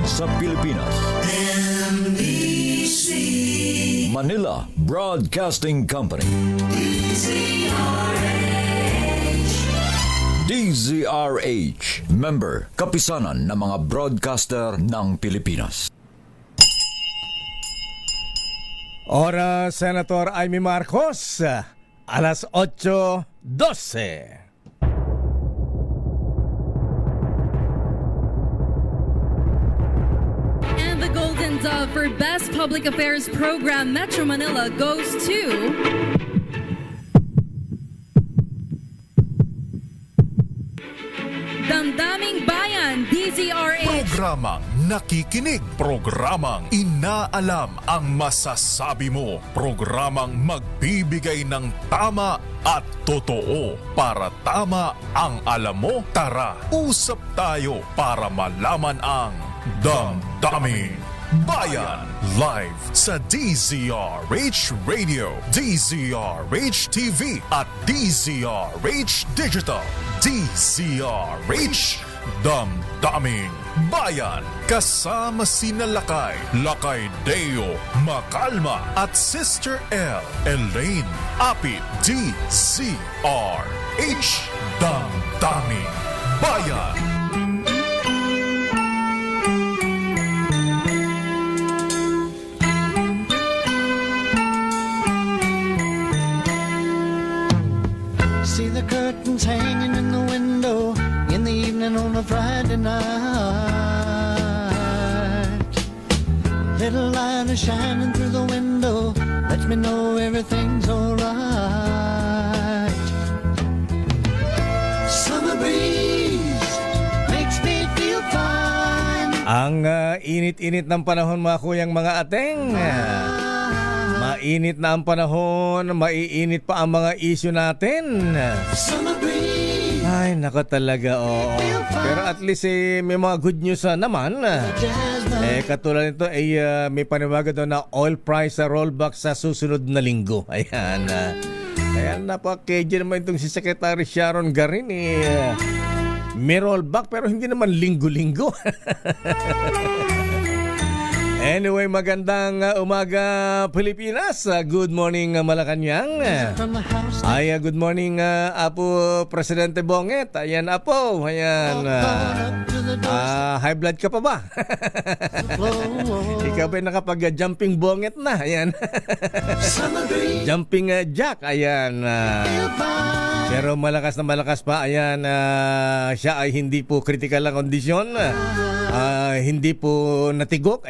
sa Pilipinas. NBC Manila Broadcasting Company. DZRH, member, kapisanan ng mga broadcaster ng Pilipinas. Oras, Senator Amy Marcos, alas 8:12. And the Golden Dove for Best Public Affairs Program Metro Manila goes to Damdaming Bayan, DZRH. Programang nakikinig, programang inaalam ang masasabi mo, programang magbibigay ng tama at totoo. Para tama ang alam mo, tara, usap tayo para malaman ang Damdaming Bayan. Live sa DZRH Radio, DZRH TV at DZRH Digital. DZRH Damdaming Bayan. Kasama sina Lakay Deo Macalma at Sister L Elaine Apit. DZRH Damdaming Bayan. See the curtains hanging in the window in the evening on a Friday night. Little light is shining through the window, lets me know everything's alright. Summer breeze makes me feel fine. Ang init-init ng panahon, mga kuyang, mga ateng. Mainit na ang panahon, maiinit pa ang mga issue natin. Summer breeze. Ay, nako talaga, oo. Pero at least may mga good news naman. Katulad nito, may paniwaga doon na oil price rollback sa susunod na linggo. Ayan. Kaya napaka-keje naman itong si Secretary Sharon Garin. May rollback pero hindi naman linggo-linggo. Anyway, magandang umaga Pilipinas. Good morning Malacanang. Ay, good morning Apo Presidente Bonget. Ayan, Apo. Ayan. High blood ka pa ba? Ikaw ba nakapag-jumping bonget na? Ayan. Jumping jack. Ayan. Pero malakas na malakas pa. Ayan. Siya ay hindi po critical ang kondisyon. Hindi po natigok.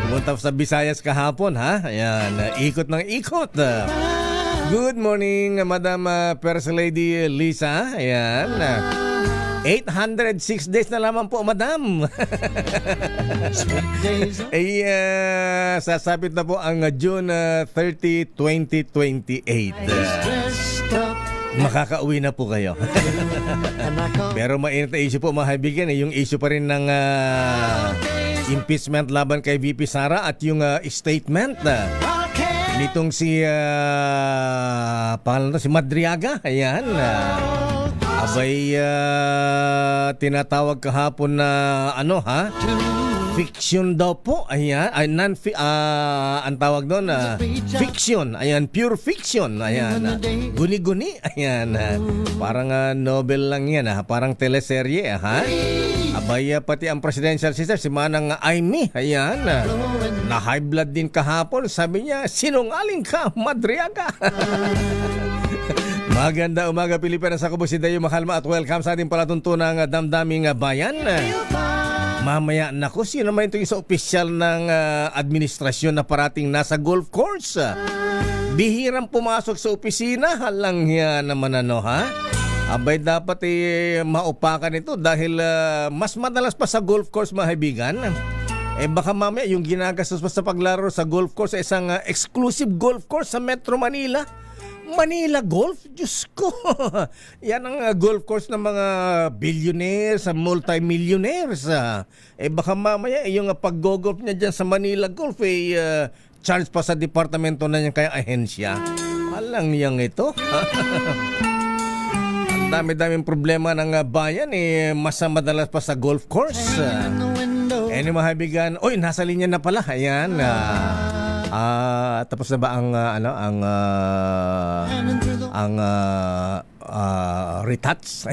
Pumunta sa Visayas kahapon, ha? Ayan, ikot ng ikot. Good morning, Madam First Lady Lisa. Ayan. 806 days na lamang po, Madam. Sasapit na po ang June 30, 2028. Makakauwi na po kayo. Pero mainit na issue po, mga kaibigan. Yung issue pa rin ng impeachment laban kay VP Sara at yung statement nitong si pangalan to, si Madriaga. Ayan. Abay, tinatawag kahapon na fiction daw po. Ayan, ay ang tawag doon fiction. Ayan, pure fiction. Ayan, guni-guni. Ayan, parang novel lang yan, parang teleserye, ha? Abay, pati ang presidential sister, si Manang Amy, ayan, na high blood din kahapon. Sabi niya, sinungaling ka, Madriaga. Maganda umaga Pilipinas. Ako po si Dayo Macalma at welcome sa ating palatuntunang Damdaming Bayan. Mamaya, naku, sino naman itong isa opisyal ng administrasyon na parating nasa golf course? Bihirang pumasok sa opisina, halang yan naman ha? Abay, dapat maupakan ito dahil mas madalas pa sa golf course, mga kaibigan. Baka mamaya yung ginagastos pa sa paglaro sa golf course ay isang exclusive golf course sa Metro Manila. Manila Golf? Diyos ko. Yan ang golf course ng mga billionaires, multi-millionaires. Baka mamaya yung pag-golf niya dyan sa Manila Golf charge pa sa departamento na niya kaya ahensya. Alang yang ito. dami-daming problema ng bayan mas madalas pa sa golf course. In the window. Mga kaibigan, nasa linya na pala. Ayan. Tapos na ba ang Running through the retouch?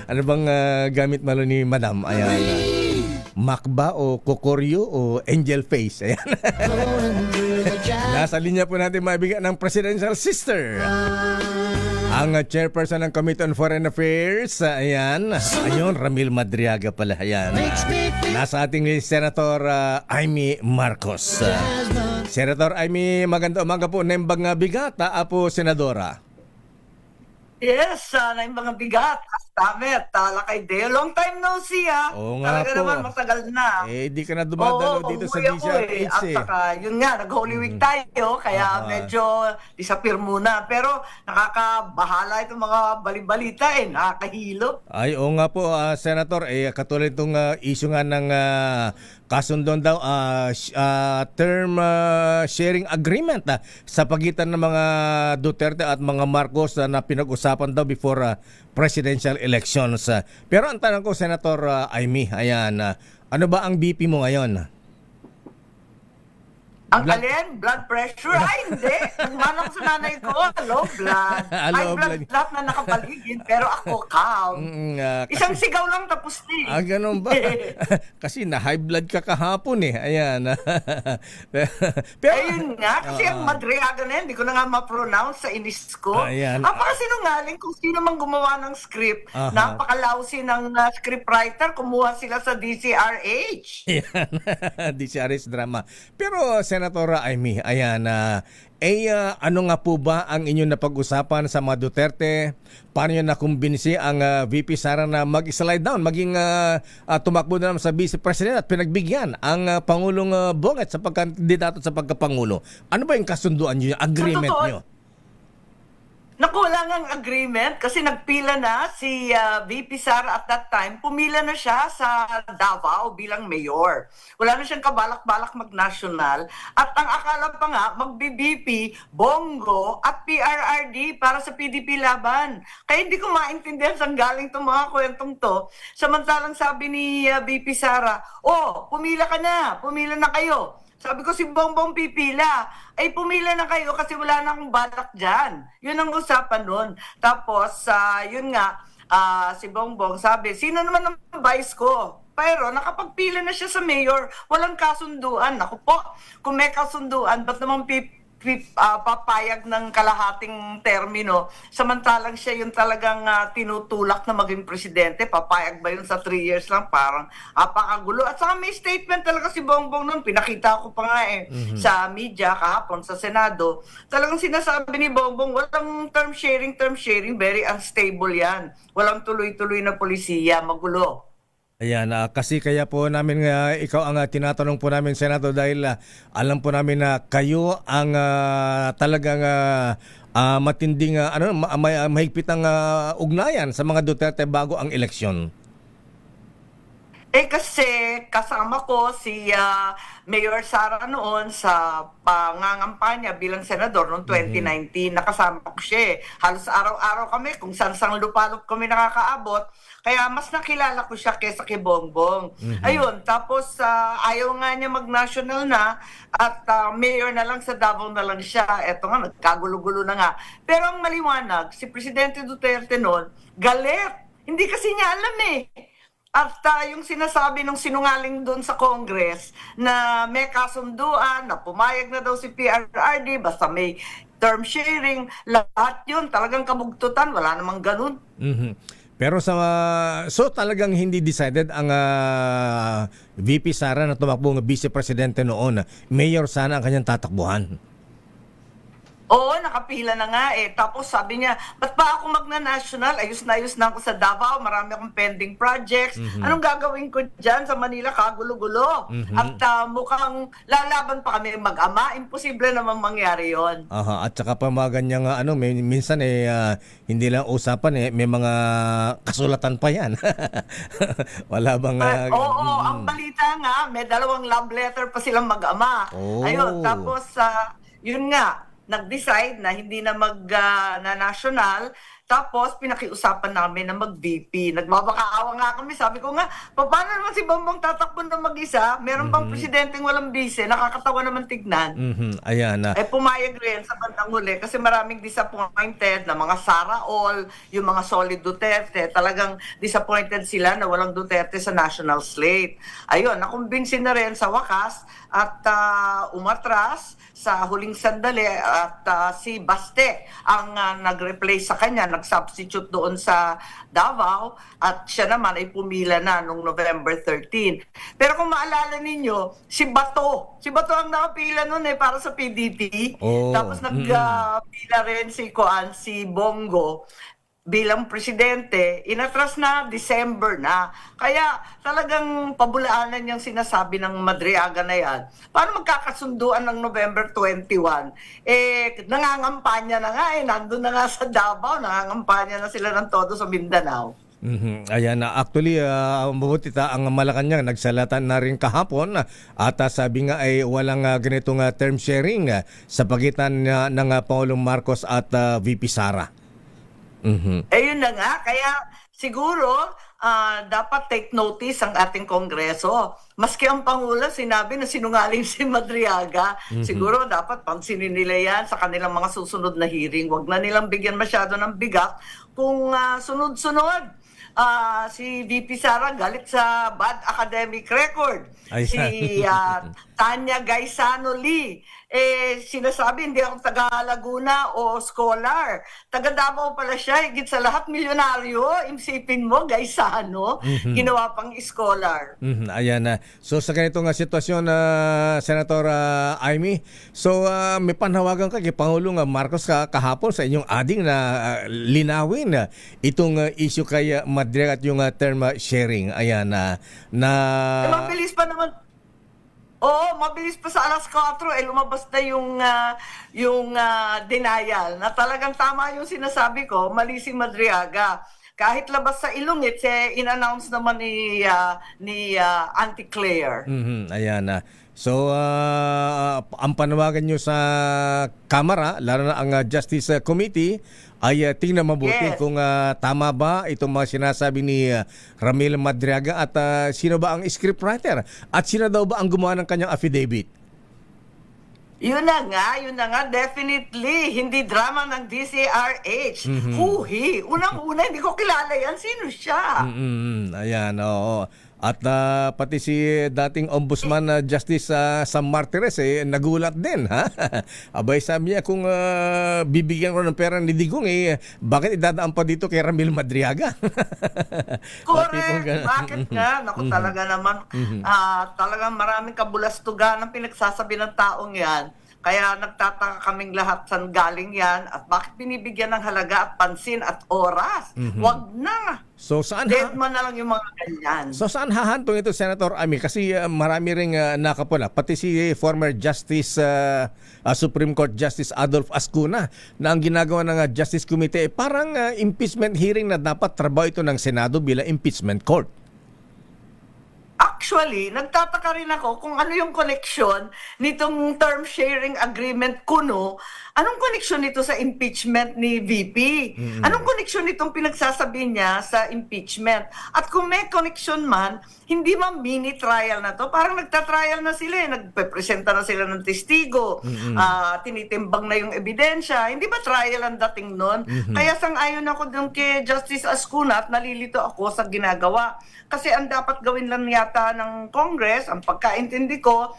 Ano bang gamit malo ni Madam? Ayan. Mac ba o Kokoryo o Angel Face? Ayan. going through the jive. Nasa linya po natin maibigan ng Presidential Sister. Ang chairperson ng Committee on Foreign Affairs. Ayan. Ayun, Ramil Madriaga pala. Ayan. Makes me feel Nasa ating Senator Amy Marcos. asthma. Senator Amy, maganda umaga po. Nembang bigata po, Senadora. Yes, na yung mga bigat. Kastamit, Lakay Deo. Long time no see, ha? Oo nga Talaga po. naman, matagal na. Di ka na dumadalo dito sa umuwi ako DZRH At saka, yun nga, nag-Holy Week tayo, kaya medyo disappear muna. Pero nakakabahala itong mga balibalita nakakahilo. Ay, oo nga po, Senator. Katulad itong issue nga ng kasundon daw, term sharing agreement sa pagitan ng mga Duterte at mga Marcos na pinag-usapan daw before presidential elections. Pero ang tanong ko, Senator Amy, ayan, ano ba ang BP mo ngayon? Ang alin? Blood pressure? Ay, hindi. Nagmana ko sa nanay ko. Low blood. Low High blood. blood lahat na nakapaligid. Pero ako, calm. Isang sigaw lang tapos na Ganun ba? Kasi na high blood ka kahapon Ayan. Pero, Ayun nga, kasi ang Madriaga na yan, hindi ko na nga ma-pronounce sa inis ko. Ayan. Sinungaling kung sino man gumawa ng script. Aha. Napakalawsi ng scriptwriter, kumuha sila sa DCRH. Ayan. DCRS drama. Pero, Senator Amy, ayan, ano nga po ba ang inyong napag-usapan sa mga Duterte? Paano nyo nakumbinsi ang VP Sara na mag-slide down, maging tumakbo na naman sa Vice President at pinagbigyan ang Pangulong Bonget sa pagkandidato sa pagkapangulo? Ano ba yung kasunduan nyo, yung agreement Sa totoo, nyo? Naku, wala ngang agreement kasi nagpila na si VP Sara at that time. Pumila na siya sa Davao bilang mayor. Wala na siyang kabalak-balak mag-national. At ang akala pa nga, mag-BBP, Bongo at PRRD para sa PDP laban. Kaya hindi ko maintindihan saan galing itong mga kwentong to. Samantalang sabi ni VP Sara, pumila ka na, pumila na kayo. Sabi ko si Bongbong pipila. Ay pumila na kayo kasi wala na akong balak dyan. Yun ang usapan nun. Tapos, yun nga, si Bongbong sabi, sino naman ang vice ko? Pero nakapagpila na siya sa mayor, walang kasunduan. Naku po, kung may kasunduan, ba't naman papayag ng kalahating termino, samantalang siya yung talagang tinutulak na maging presidente, papayag ba yun sa 3 years lang? Parang apakagulo. At saka may statement talaga si Bongbong nun, pinakita ko pa nga sa media kahapon sa Senado. Talagang sinasabi ni Bongbong, walang term sharing, very unstable yan. Walang tuloy-tuloy na polisiya, magulo. Ayan, kasi kaya po namin ikaw ang tinatanong po namin, Senado, dahil alam po namin na kayo ang talagang matinding mahigpit ang ugnayan sa mga Duterte bago ang eleksyon. Kasi kasama ko si Mayor Sara noon sa pangangampanya bilang senador noong 2019. Nakasama ko siya. Halos araw-araw kami kung saan-sang lupalop kami nakakaabot. Kaya mas nakilala ko siya kesa kay Bongbong. Ayun, tapos ayaw nga niya mag-national na at mayor na lang sa Davao na lang siya. Eto nga, nagkagulo-gulo na nga. Pero ang maliwanag, si Presidente Duterte noon, galit. Hindi kasi niya alam At yung sinasabi ng sinungaling doon sa Congress na may kasunduan, na pumayag na daw si PRRD, basta may term sharing, lahat yun talagang kabugtutan, wala namang ganun. Pero so talagang hindi decided ang VP Sara na tumakbo ng Vice Presidente noon. Mayor sana ang kanyang tatakbuhan. Oo, nakapila na nga Tapos sabi niya, ba't pa ako magna-national? Ayos na ako sa Davao, marami akong pending projects. Anong gagawin ko dyan sa Manila? Kagulo-gulo. At mukhang lalaban pa kami mag-ama. Imposible naman mangyari yon. At saka pa mga ganyang minsan hindi lang usapan may mga kasulatan pa yan. Wala bang... Ang balita nga, may 2 love letter pa silang mag-ama. Ayun, tapos yun nga, nag-decide na hindi na na-national. Tapos, pinakiusapan namin na mag-VP. Nagbabakaawa nga kami. Sabi ko nga, paano naman si Bongbong tatakbo na mag-isa? Meron pang presidenteng walang bise. Nakakatawa naman tignan. Ayan na. Pumayag rin sa bandang huli kasi maraming disappointed na mga Sara All, yung mga solid Duterte. Talagang disappointed sila na walang Duterte sa national slate. Ayun, nakumbinsin na rin sa wakas at umatras sa huling sandali at si Baste ang nag-replace sa kanya, nag-substitute doon sa Davao at siya naman ay pumila na noong November 13. Pero kung maalala ninyo, si Bato ang nakapila noon para sa PDP. Oh. Tapos nagpila rin si Bongo bilang presidente, inatras na, December na. Kaya talagang pabulaanan yung sinasabi ng Madriaga na yan. Paano magkakasunduan ng November 21? Nangangampanya na nga nandun na nga sa Davao, nangangampanya na sila ng todo sa Mindanao. Ayan na. Actually, mabuti ang Malacanang nagsalatan na rin kahapon at sabi nga ay walang ganitong term sharing sa pagitan ng Pangulong Marcos at VP Sara. Ayun na nga, kaya siguro dapat take notice ang ating Kongreso. Maski ang Pangulo sinabi na sinungaling si Madriaga, siguro dapat pansinin nila yan sa kanilang mga susunod na hearing. Huwag na nilang bigyan masyado ng bigat kung sunod-sunod. Si VP Sara galit sa bad academic record. Si Tanya Gaisano Lee, sinasabi hindi ako taga Laguna o scholar. Taga Davao pala siya, higit sa lahat milyonaryo. Isipin mo, Gaisano, ginawa pang scholar. Ayan na. So sa ganitong sitwasyon, Senator Amy, so may panawagan ka kay Pangulong Marcos kahapon sa inyong ading na linawin itong issue kay Madriaga at yung term sharing. Ayan na. Mabilis pa naman. Oo, mabilis pa sa alas 4 lumabas na yung denial na talagang tama yung sinasabi ko, mali si Madriaga. Kahit labas sa Ilongit, in-announce naman ni Auntie Claire. Ayan na. So, ang panawagan nyo sa Kamara, lalo na ang Justice Committee, ay tingnan mabuti kung tama ba itong mga sinasabi ni Ramil Madriaga at sino ba ang scriptwriter at sino daw ba ang gumawa ng kanyang affidavit. Yun na nga, definitely, hindi drama ng DCRH. Huhi, unang-una, hindi ko kilala yan, sino siya? Ayan, oo. At pati si dating Ombudsman Justice Sam Martires nagulat din, ha? Abay, sabi niya kung bibigyan ko ng pera ni Digong bakit idadaan pa dito kay Ramil Madriaga? Correct. Bakit nga? Naku, talaga naman. Talagang maraming kabulastugan ang pinagsasabi ng taong yan. Kaya nagtataka kaming lahat saan galing yan at bakit binibigyan ng halaga at pansin at oras. Wag na. So saan Dead man na lang yung mga ganyan. So saan hahantong ito, Senator Amy? Kasi marami ring nakapula. Pati si former Justice Supreme Court Justice Adolf Ascuna na ang ginagawa ng Justice Committee parang impeachment hearing na dapat trabaho ito ng Senado bilang impeachment court. Actually, nagtataka rin ako kung ano yung connection nitong term sharing agreement kuno. Anong connection nito sa impeachment ni VP? Anong connection nitong pinagsasabi niya sa impeachment? At kung may connection man, hindi man mini trial na to. Parang nagtatrial na sila. Nagpe-presenta na sila ng testigo. Tinitimbang na yung ebidensya. Hindi ba trial ang dating nun? Kaya sang-ayon ako dun kay Justice Ascuna at nalilito ako sa ginagawa. Kasi ang dapat gawin lang yata ng Congress, ang pagkaintindi ko,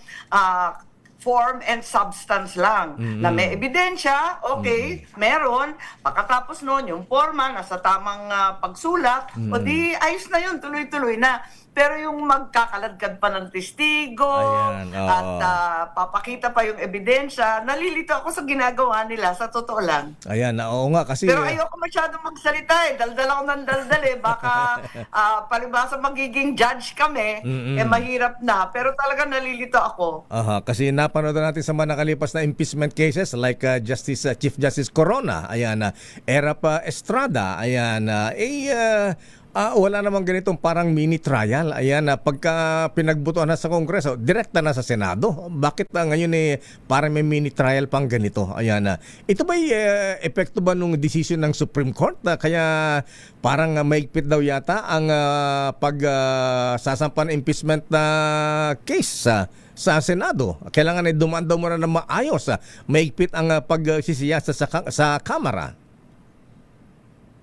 form and substance lang. Na may ebidensya, okay, meron. Pagkatapos noon, yung forma, nasa tamang pagsulat, o di ayos na yun, tuloy-tuloy na. Pero yung magkakaladkad pa ng testigo at papakita pa yung ebidensya, nalilito ako sa ginagawa nila, sa totoo lang. Ayan, oo nga kasi... Pero ayoko masyadong magsalita daldal ako ng daldal baka palibasa magiging judge kami, mahirap na. Pero talaga nalilito ako. Kasi napanood natin sa mga nakalipas na impeachment cases like Chief Justice Corona, ayan, Erap Estrada, ayan, Wala namang ganitong parang mini trial. Ayan, pagka pinagbutuan na sa Kongreso, direkta na sa Senado. Bakit ngayon parang may mini trial pang ganito? Ayan, ito ba epekto ba nung decision ng Supreme Court? Kaya parang maigpit daw yata ang pagsasampa ng impeachment na case sa Senado. Kailangan dumaan daw muna na maayos. Maigpit ang pagsisiyasa sa Kamara.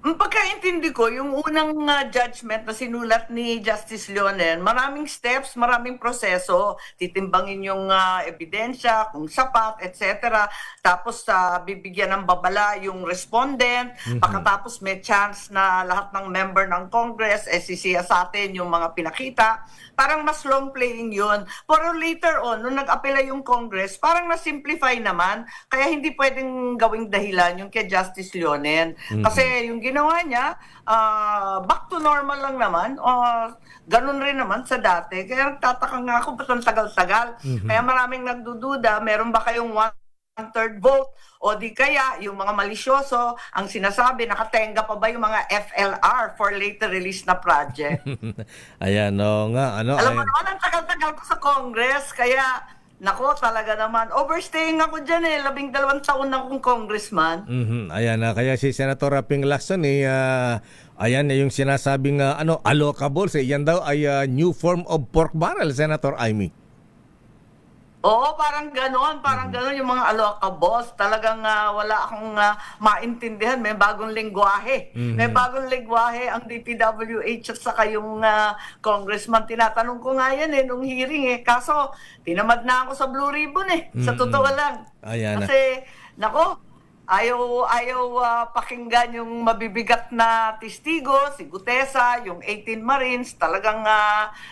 Ang pagkaintindi ko, yung unang judgment na sinulat ni Justice Leonen, maraming steps, maraming proseso, titimbangin yung ebidensya, kung sapat, etc. Tapos bibigyan ng babala yung respondent, pagkatapos may chance na lahat ng member ng Congress, sisiya sa atin yung mga pinakita. Parang mas long playing yun. Pero later on, nung nag-apela yung Congress, parang na-simplify naman, kaya hindi pwedeng gawing dahilan yung kay Justice Leonen. Kasi yung ginawa niya, back to normal lang naman. Ganun rin naman sa dati. Kaya nagtataka nga ako, ba't ang tagal-tagal? Kaya maraming nagdududa, meron ba kayong one-third vote? O di kaya, yung mga malisyoso, ang sinasabi, nakatenga pa ba yung mga FLR for later release na project? Ayan, nga. Alam mo naman, ang tagal-tagal ko sa Congress, kaya nako, talaga naman. Overstaying ako dyan 12 taon na akong congressman. Ayan, kaya si Senator Ping Lacson ayan yung sinasabing allocables, yan daw ay new form of pork barrel, Senator Amy. Oo, parang gano'n yung mga allocables. Talagang wala akong maintindihan. May bagong lengguwahe. May bagong lengguwahe ang DPWH at saka yung congressman. Tinatanong ko nga yan nung hearing Kaso, tinamad na ako sa Blue Ribbon Sa totoo lang. Ayan. Kasi, nako, ayaw pakinggan yung mabibigat na testigo, si Gutesa, yung 18 Marines, talagang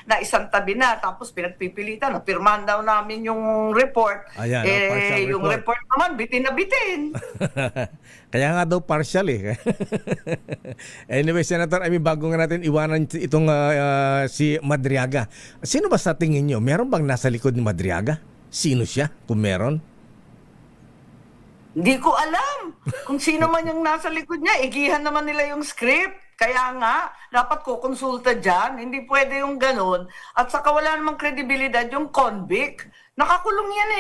naisang tabi na. Tapos pinagpipilitan, pirmahan daw namin yung report. Ayan, partial yung report naman, bitin na bitin. Kaya nga daw partial Anyway, Senator, bago nga natin iwanan itong si Madriaga. Sino ba sa tingin nyo? Meron bang nasa likod ni Madriaga? Sino siya, kung meron? Hindi ko alam kung sino man yung nasa likod niya. Igihan naman nila yung script. Kaya nga, dapat ko konsulta dyan. Hindi pwede yung ganun. At saka wala namang kredibilidad yung convict. Nakakulong yan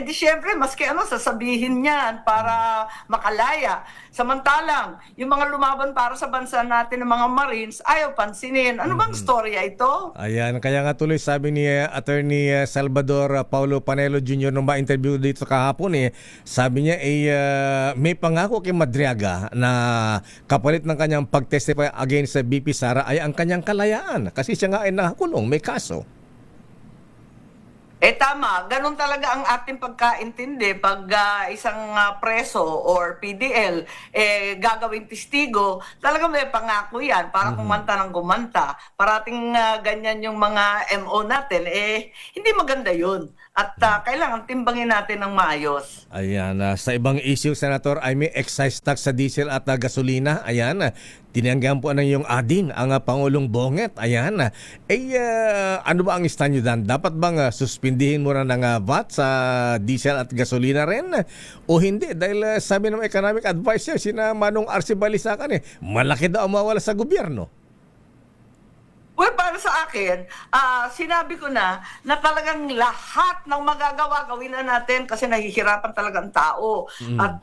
di syempre, maski sasabihin niyan para makalaya. Samantalang, yung mga lumaban para sa bansa natin ng mga Marines, ayaw pansinin. Ano bang storya ito? Ayan, kaya nga tuloy sabi ni Attorney Salvador Paulo Panelo Jr. nung ma-interview dito kahapon sabi niya may pangako kay Madriaga na kapalit ng kanyang pag-testify against sa BP Sara ay ang kanyang kalayaan kasi siya nga ay nakakulong, may kaso. Tama, ganun talaga ang ating pagkaintindi pag isang preso or PDL gagawing testigo, talaga may pangako yan para kumanta ng kumanta. Parating ganyan yung mga MO natin, hindi maganda yun. At kailangan timbangin natin ng maayos. Ayan, sa ibang issue, Senator, may excise tax sa diesel at gasolina. Ayan, tinanggan po ng iyong ading ang Pangulong Bonget. Ayan, ano ba ang stand nyo dan? Dapat bang suspindihin mo na ng VAT sa diesel at gasolina rin? O hindi? Dahil sabi ng economic advisor, sina Manong Arce Balisacan, malaki daw ang mawala sa gobyerno. Well, para sa akin, sinabi ko na talagang lahat ng magagawa gawin na natin kasi nahihirapan talaga ang tao. At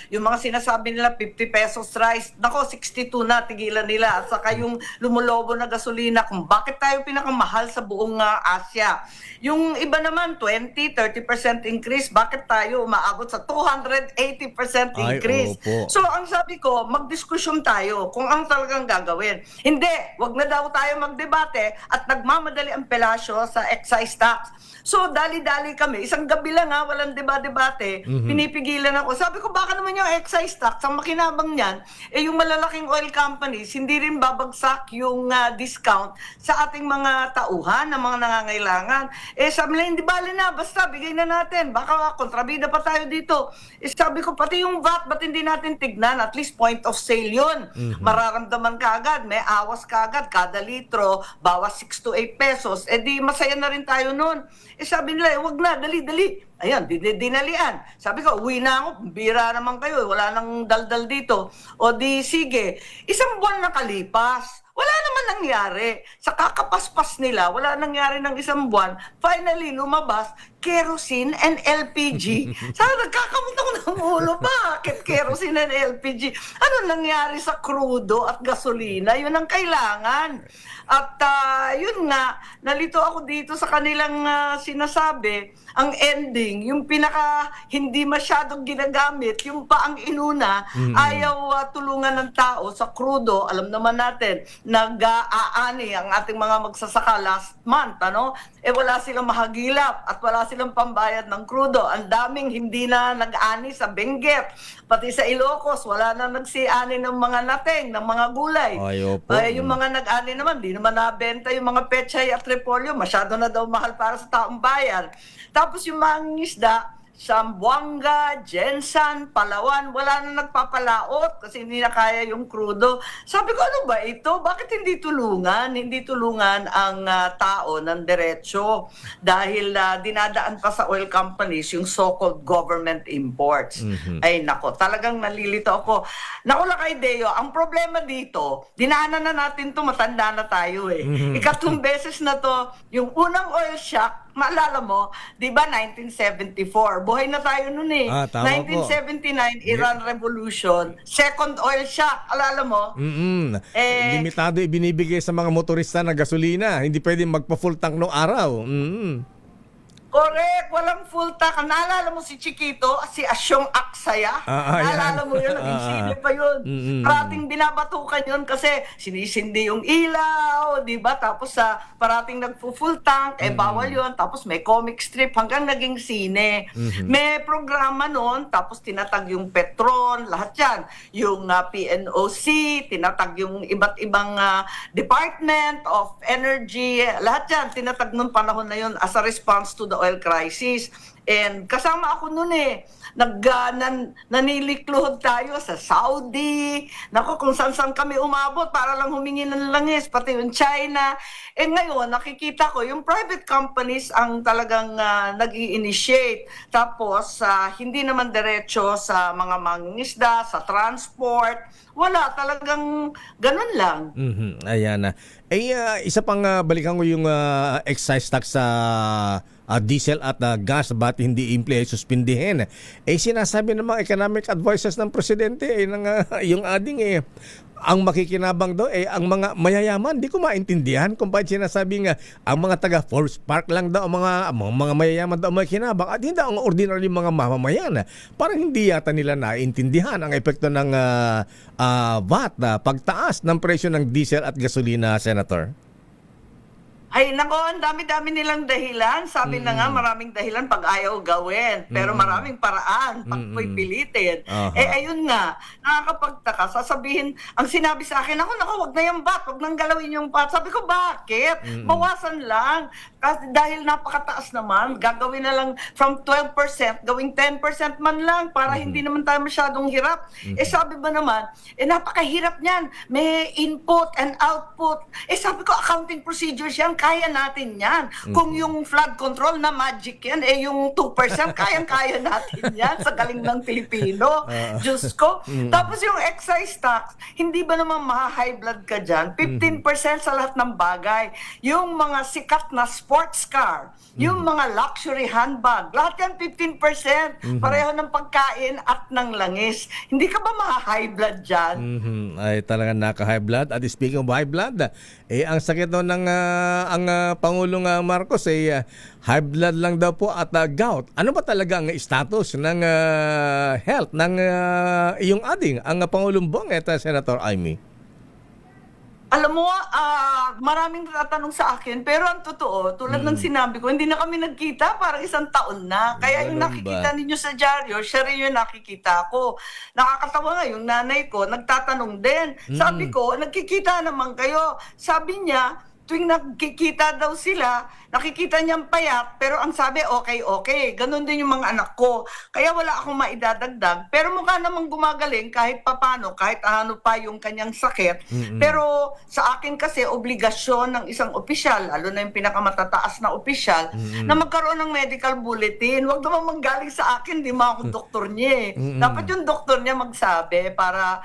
yung mga sinasabi nila 50 pesos rice, nako 62 na, tigilan nila. At saka yung lumulobo na gasolina, kung bakit tayo pinakamahal sa buong Asia. Yung iba naman, 20-30% increase, bakit tayo umaabot sa 280% increase? Opo. So, ang sabi ko, magdiskusyon tayo kung ang talagang gagawin. Hindi, wag na daw tayo magdebate at nagmamadali ang pelasyo sa excise tax. So, dali-dali kami. Isang gabi lang walang debate, pinipigilan ako. Sabi ko, baka naman yung excise tax, ang makinabang niyan, yung malalaking oil companies, hindi rin babagsak yung discount sa ating mga tauhan, ng mga nangangailangan. Sabi nila, hindi bali na, basta bigay na natin. Baka kontrabida pa tayo dito. Sabi ko, pati yung VAT, ba't hindi natin tignan? At least point of sale yun. Mararamdaman ka agad, may awas ka agad, kada litro, bawas 6 to 8 pesos. Di masaya na rin tayo nun. Sabi nila, wag na, dali-dali. Ayan, dinalian. Sabi ko, uwi na ako, bira naman kayo, wala nang daldal dito. O di, sige. Isang buwan na kalipas. Wala nangyari? Sa kakapaspas nila, wala nangyari ng isang buwan, finally lumabas, kerosene and LPG. Sabi, nagkakamutang ng ulo, bakit kerosene and LPG? Ano nangyari sa krudo at gasolina? Yun ang kailangan. At yun nga, nalito ako dito sa kanilang sinasabi, ang ending, yung pinaka hindi masyadong ginagamit, yung pa ang inuna, ayaw tulungan ng tao sa krudo. Alam naman natin, nag-aani ang ating mga magsasaka last month, ano? Wala silang mahagilap at wala silang pambayad ng krudo. Ang daming hindi na nag-ani sa Benguet, pati sa Ilocos, wala na nagsiani ng mga nateng, ng mga gulay. Ay, opo. Yung mga nag-ani naman, di naman nabenta yung mga pechay at repolyo, masyado na daw mahal para sa taong bayan. Tapos yung mga isda, Zamboanga, Jensan, Palawan, wala na nagpapalaot kasi hindi na kaya yung krudo. Sabi ko, ano ba ito? Bakit hindi tulungan? Hindi tulungan ang tao ng diretsyo dahil dinadaan pa sa oil companies yung so-called government imports. Ay nako, talagang nalilito ako. Naku Lakay Deo, ang problema dito, dinaanan na natin to, matanda na tayo eh. Ikatlong beses na to, yung unang oil shock, maalala mo, di ba 1974? Buhay na tayo nun eh. Tama 1979, Iran Revolution. Second oil shock, alala mo? Limitado ibinibigay sa mga motorista na gasolina. Hindi pwedeng magpa-full tank noong araw. Correct, walang full tank. Naalala mo si Chiquito, si Asyong Aksaya? Naalala yan. mo yun, naging sine pa yun. Parating binabatukan yun kasi sinisindi yung ilaw, di ba? Tapos parating nagpo-full tank, bawal yun. Tapos may comic strip hanggang naging sine. May programa nun, tapos tinatag yung Petron, lahat yan. Yung PNOC, tinatag yung iba't ibang Department of Energy, lahat yan, tinatag nung panahon na yun as a response to the oil crisis. And kasama ako noon eh. Nanilikluhod tayo sa Saudi. Naku, kung saan-saan kami umabot para lang humingi ng langis. Pati yung China. Ngayon, nakikita ko, yung private companies ang talagang nag-i-initiate. Tapos, hindi naman diretso sa mga mangingisda, sa transport. Wala, talagang ganun lang. Ayan na. Isa pang balikan ko yung excise tax sa diesel at gas, ba't hindi suspindihin? Sinasabi ng mga economic advisors ng presidente, yung ading ang makikinabang daw ang mga mayayaman. Di ko maintindihan kung bakit sinasabi nga ang mga taga Forest Park lang daw ang mga mayayaman daw makikinabang at hindi ang ordinary mga mamamayan. Parang hindi yata nila naintindihan ang epekto ng VAT, pagtaas ng presyo ng diesel at gasolina, Senator. Ay, nako, ang dami-dami nilang dahilan. Sabi na nga, maraming dahilan pag ayaw gawin. Pero maraming paraan pag pilitin. Ayun nga, nakakapagtaka. Sasabihin, ang sinabi sa akin, ako, wag na yung VAT, wag nang galawin yung VAT. Sabi ko, bakit? Bawasan lang. Kasi dahil napakataas naman, gagawin na lang from 12%, gawing 10% man lang para hindi naman tayo masyadong hirap. Sabi ba naman, napakahirap niyan. May input and output. Sabi ko, accounting procedures yan, kaya natin yan. Kung yung flood control na magic yan, yung 2%, kayang-kaya natin yan sa galing ng Pilipino. Diyos ko. Tapos yung excise tax, hindi ba naman ma-high blood ka dyan? 15% sa lahat ng bagay. Yung mga sikat na sports car, yung mga luxury handbag, lahat yan 15%. Pareho ng pagkain at ng langis. Hindi ka ba ma-high blood dyan? Ay talagang naka-high blood. At speaking of high blood, ang sakit no ng ang Pangulong Marcos high blood lang daw po at gout. Ano ba talaga ang status ng health ng iyong ading, ang Pangulong Bonget, Senator Amy? Alam mo, maraming tatanong sa akin, pero ang totoo, tulad ng sinabi ko, hindi na kami nagkita parang 1 taon na. Kaya yung nakikita ninyo sa dyaryo, siya rin yung nakikita ko. Nakakatawa nga, yung nanay ko, nagtatanong din. Sabi ko, nagkikita naman kayo. Sabi niya, tuwing nagkikita daw sila, nakikita niyang payat, pero ang sabi, okay. Ganon din yung mga anak ko. Kaya wala akong maidadagdag. Pero mukha namang gumagaling kahit papano, kahit ano pa yung kanyang sakit. Pero sa akin kasi, obligasyon ng isang opisyal, lalo na yung pinakamatataas na opisyal, na magkaroon ng medical bulletin. Huwag naman manggaling sa akin, di ba ako doktor niya Dapat yung doktor niya magsabi para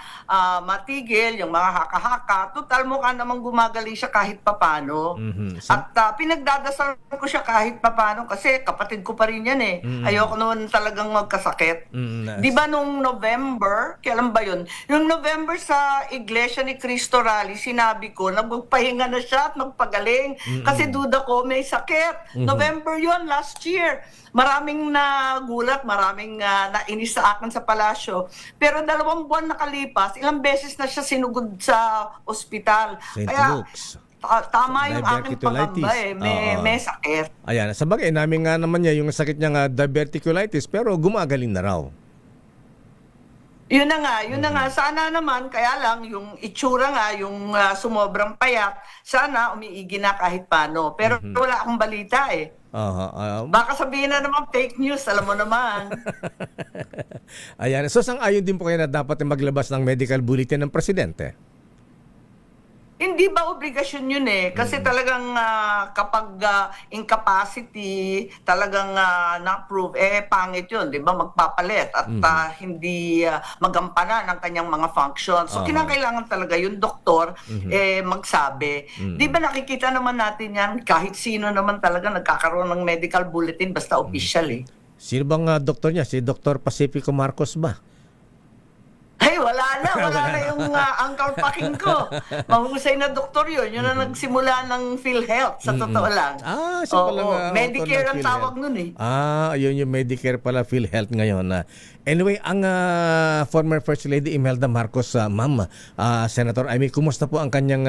matigil yung mga haka-haka. Total, mukha namang gumagaling siya kahit papano. At pinagdadasal ko siya kahit papano kasi kapatid ko pa rin yan Ayoko naman talagang magkasakit. Di ba nung November, kailan ba yun? Yung November sa Iglesia ni Cristo Rally, sinabi ko na magpahinga na siya at magpagaling kasi duda ko may sakit. November yun, last year. Maraming nagulat, maraming nainis sa akin sa palasyo. Pero 2 buwan nakalipas, ilang beses na siya sinugod sa ospital. St. Kaya Luke's. tama yung aking Diverticulitis. pangamba may sakit. Ayan, sa bagay, namin nga naman niya yung sakit niya nga diverticulitis pero gumagaling na raw. Yun na nga. Sana naman, kaya lang, yung itsura nga, yung sumobrang payat, sana umiigi na kahit paano. Pero wala akong balita Baka sabihin na naman fake news, alam mo naman. Ayan, so sang-ayon din po kayo na dapat maglabas ng medical bulletin ng presidente? Hindi ba obligasyon yun Kasi talagang kapag incapacity, talagang na-prove, pangit yun, di ba? Magpapalit at hindi magampanan ng kanyang mga functions. So, kinakailangan talaga yung doktor magsabi. Di ba nakikita naman natin yan, kahit sino naman talaga nagkakaroon ng medical bulletin, basta official Sino bang doktor niya? Si Dr. Pacifico Marcos ba? Ay, wala na yung Uncle Paking ko. Mahusay na doktor yun. Yun na nagsimula ng PhilHealth, sa totoo lang. Siya pala Medicare ang tawag nun ayun yung Medicare pala, PhilHealth ngayon. Anyway, ang former First Lady Imelda Marcos, Ma'am, Senator Amy, kumusta po ang kanyang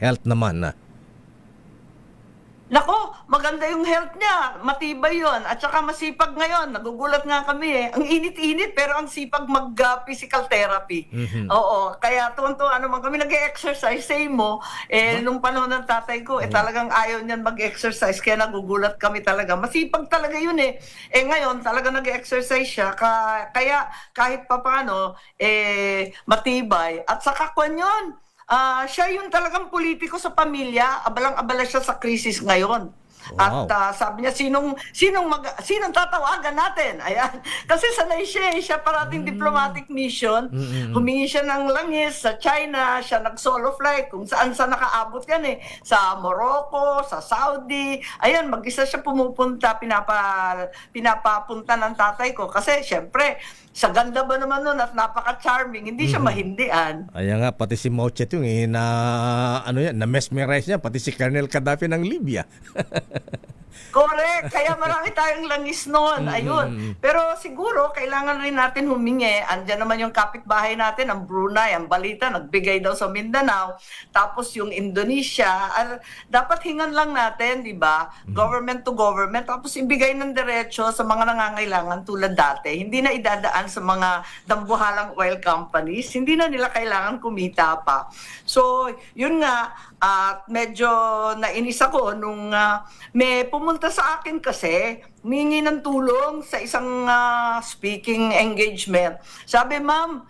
health naman? Nako, maganda yung health niya. Matibay yun. At saka masipag ngayon. Nagugulat nga kami Ang init-init pero ang sipag mag-physical therapy. Oo. Kaya tuwan-tuwa naman kami nag-exercise. Say mo, nung panahon ng tatay ko, talagang ayaw niyan mag-exercise. Kaya nagugulat kami talaga. Masipag talaga yun ngayon, talaga nag-exercise siya. Kaya kahit papano, matibay. At saka kwan yun. Siya yung talagang politiko sa pamilya, abalang-abala siya sa krisis ngayon. Wow. At sabi niya, sinong tatawagan natin? Ayan. Kasi sanay siya parating diplomatic mission. Humingi siya ng langis sa China, siya nag-solo flight, kung saan nakaabot yan Sa Morocco, sa Saudi. Ayan, mag-isa siya pumupunta, pinapapunta ng tatay ko. Kasi syempre, sa ganda ba naman nun at napaka-charming, hindi siya mahindian. Ayan nga, pati si Mao Zedong na-mesmerize niya, pati si Colonel Gaddafi ng Libya. Correct. Kaya marami tayong langis noon. Ayun. Pero siguro, kailangan rin natin humingi. Andiyan naman yung kapitbahay natin, ang Brunei, ang balita, nagbigay daw sa Mindanao. Tapos yung Indonesia, dapat hingan lang natin, di ba? Government to government. Tapos ibigay ng diretso sa mga nangangailangan tulad dati. Hindi na idadaan sa mga dambuhalang oil companies. Hindi na nila kailangan kumita pa. So, yun nga, at medyo nainis ako nung may pumunta sa akin kasi humingi ng tulong sa isang speaking engagement. Sabi, ma'am,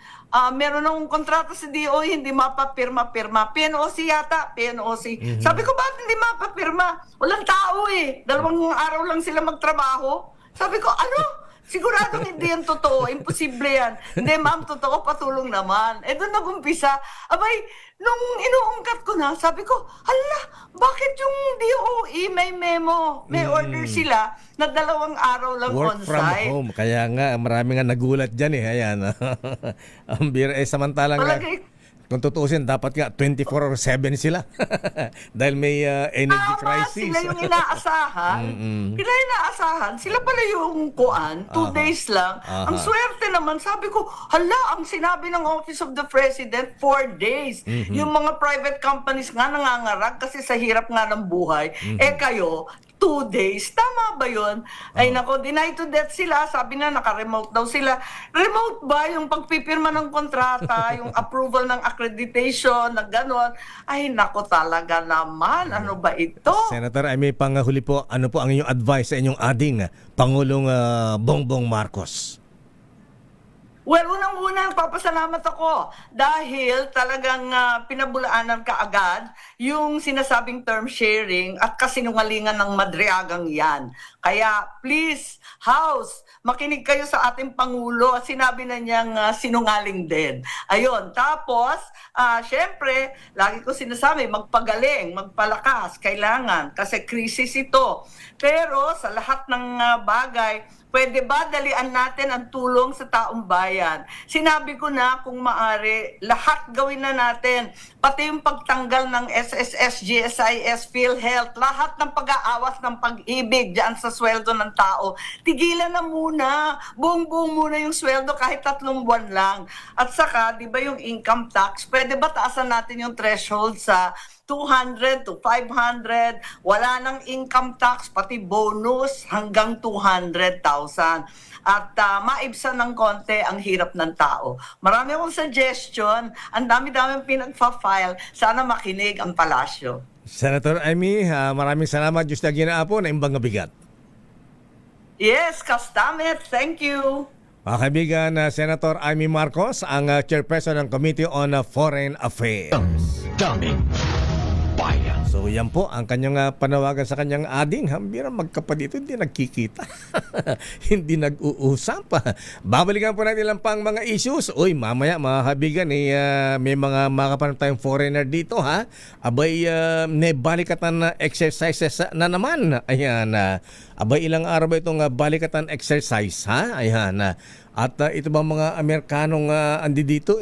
meron akong kontrata sa DOE, hindi mapapirma-pirma. PNOC yata, PNOC. Sabi ko, bakit hindi mapapirma? Walang tao 2 araw lang sila magtrabaho. Sabi ko, ano? Siguradong hindi yan totoo. Imposible yan. Hindi, ma'am, totoo, patulong naman. Doon nag-umpisa. Abay, nung inuungkat ko na, sabi ko, hala, bakit yung DOE may memo? May order sila na 2 araw lang Work on-site. from home. Kaya nga, marami nga nagulat dyan Ayan. Ang bira, samantalang kung tutusin, dapat nga 24 or 7 sila. Dahil may energy crisis. Sila yung inaasahan. Sila pala yung 2 days lang. Ang swerte naman, sabi ko, hala, ang sinabi ng Office of the President, 4 days. Yung mga private companies nga nangangarag kasi sa hirap nga ng buhay. Kayo, 2 2 days. Tama ba yun? Ay nako, deny to death sila. Sabi na naka-remote daw sila. Remote ba yung pagpipirma ng kontrata, yung approval ng accreditation, na gano'n? Ay nako talaga naman. Ano ba ito? Senator, ay may panghuli po. Ano po ang inyong advice sa inyong ading Pangulong Bongbong Marcos? Well, unang-unang papasalamat ako dahil talagang pinabulaanan ka agad yung sinasabing term sharing at kasinungalingan ng madriagang yan. Kaya please, House, makinig kayo sa ating Pangulo. Sinabi na niyang sinungaling din. Ayun, tapos, syempre, lagi ko sinasabi, magpagaling, magpalakas, kailangan kasi krisis ito. Pero sa lahat ng bagay, pwede ba dalian natin ang tulong sa taong bayan? Sinabi ko na kung maari, lahat gawin na natin. Pati yung pagtanggal ng SSS, GSIS, PhilHealth, lahat ng pag-aawas ng pag-ibig dyan sa sweldo ng tao. Tigilan na muna. Buong-buong muna yung sweldo kahit 3 buwan lang. At saka, di ba yung income tax, pwede ba taasan natin yung threshold sa 200 to 500, wala nang income tax, pati bonus hanggang 200,000. At maibsan ng konti ang hirap ng tao. Marami akong suggestion, ang dami-daming pinagpa-file, sana makinig ang palasyo. Senator Amy, maraming salamat. Diyos na ginaapo na imbang bigat. Yes, kastamit, thank you. Mga kaibigan, Senator Amy Marcos, ang chairperson ng Committee on Foreign Affairs. Daming bayan. So yan po ang kanyang panawagan sa kanyang ading. Hambira magkapatid ito, hindi nagkikita. Hindi nag-uusap. Babalikan po natin lang pang mga issues. Uy, mamaya mga kaibigan, may mga makapanap tayong foreigner dito ha. Abay, may balikatan na exercises na naman. Ayan, abay ilang araw ba itong balikatan exercise ha? Ayan, at ito ba mga Amerikanong andi dito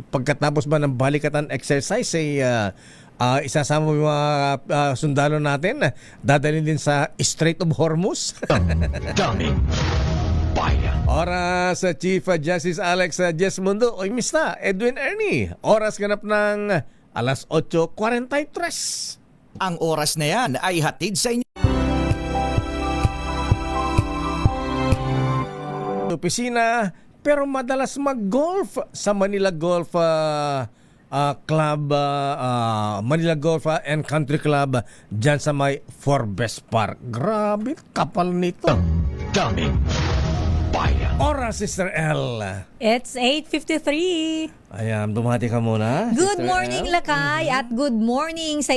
pagkatapos ba ng balikatan exercise isasama mo yung mga sundalo natin, dadalhin din sa Strait of Hormuz. Daming bayan. Oras sa Chief Justice Alex Jesmundo. Oy, Mista Edwin Ernie. Oras ganap ng 8:43. Ang oras na yan ay hatid sa inyo. Opisina, pero madalas mag-golf sa Manila Golf Club, Manila Golf and Country Club dyan sa may Forbes Park. Grabe, kapal nito. Daming bayan. Oras, Sister L. It's 8:53. Ayan, bumati ka muna. Good Sister morning, L. Lakay, at good morning sa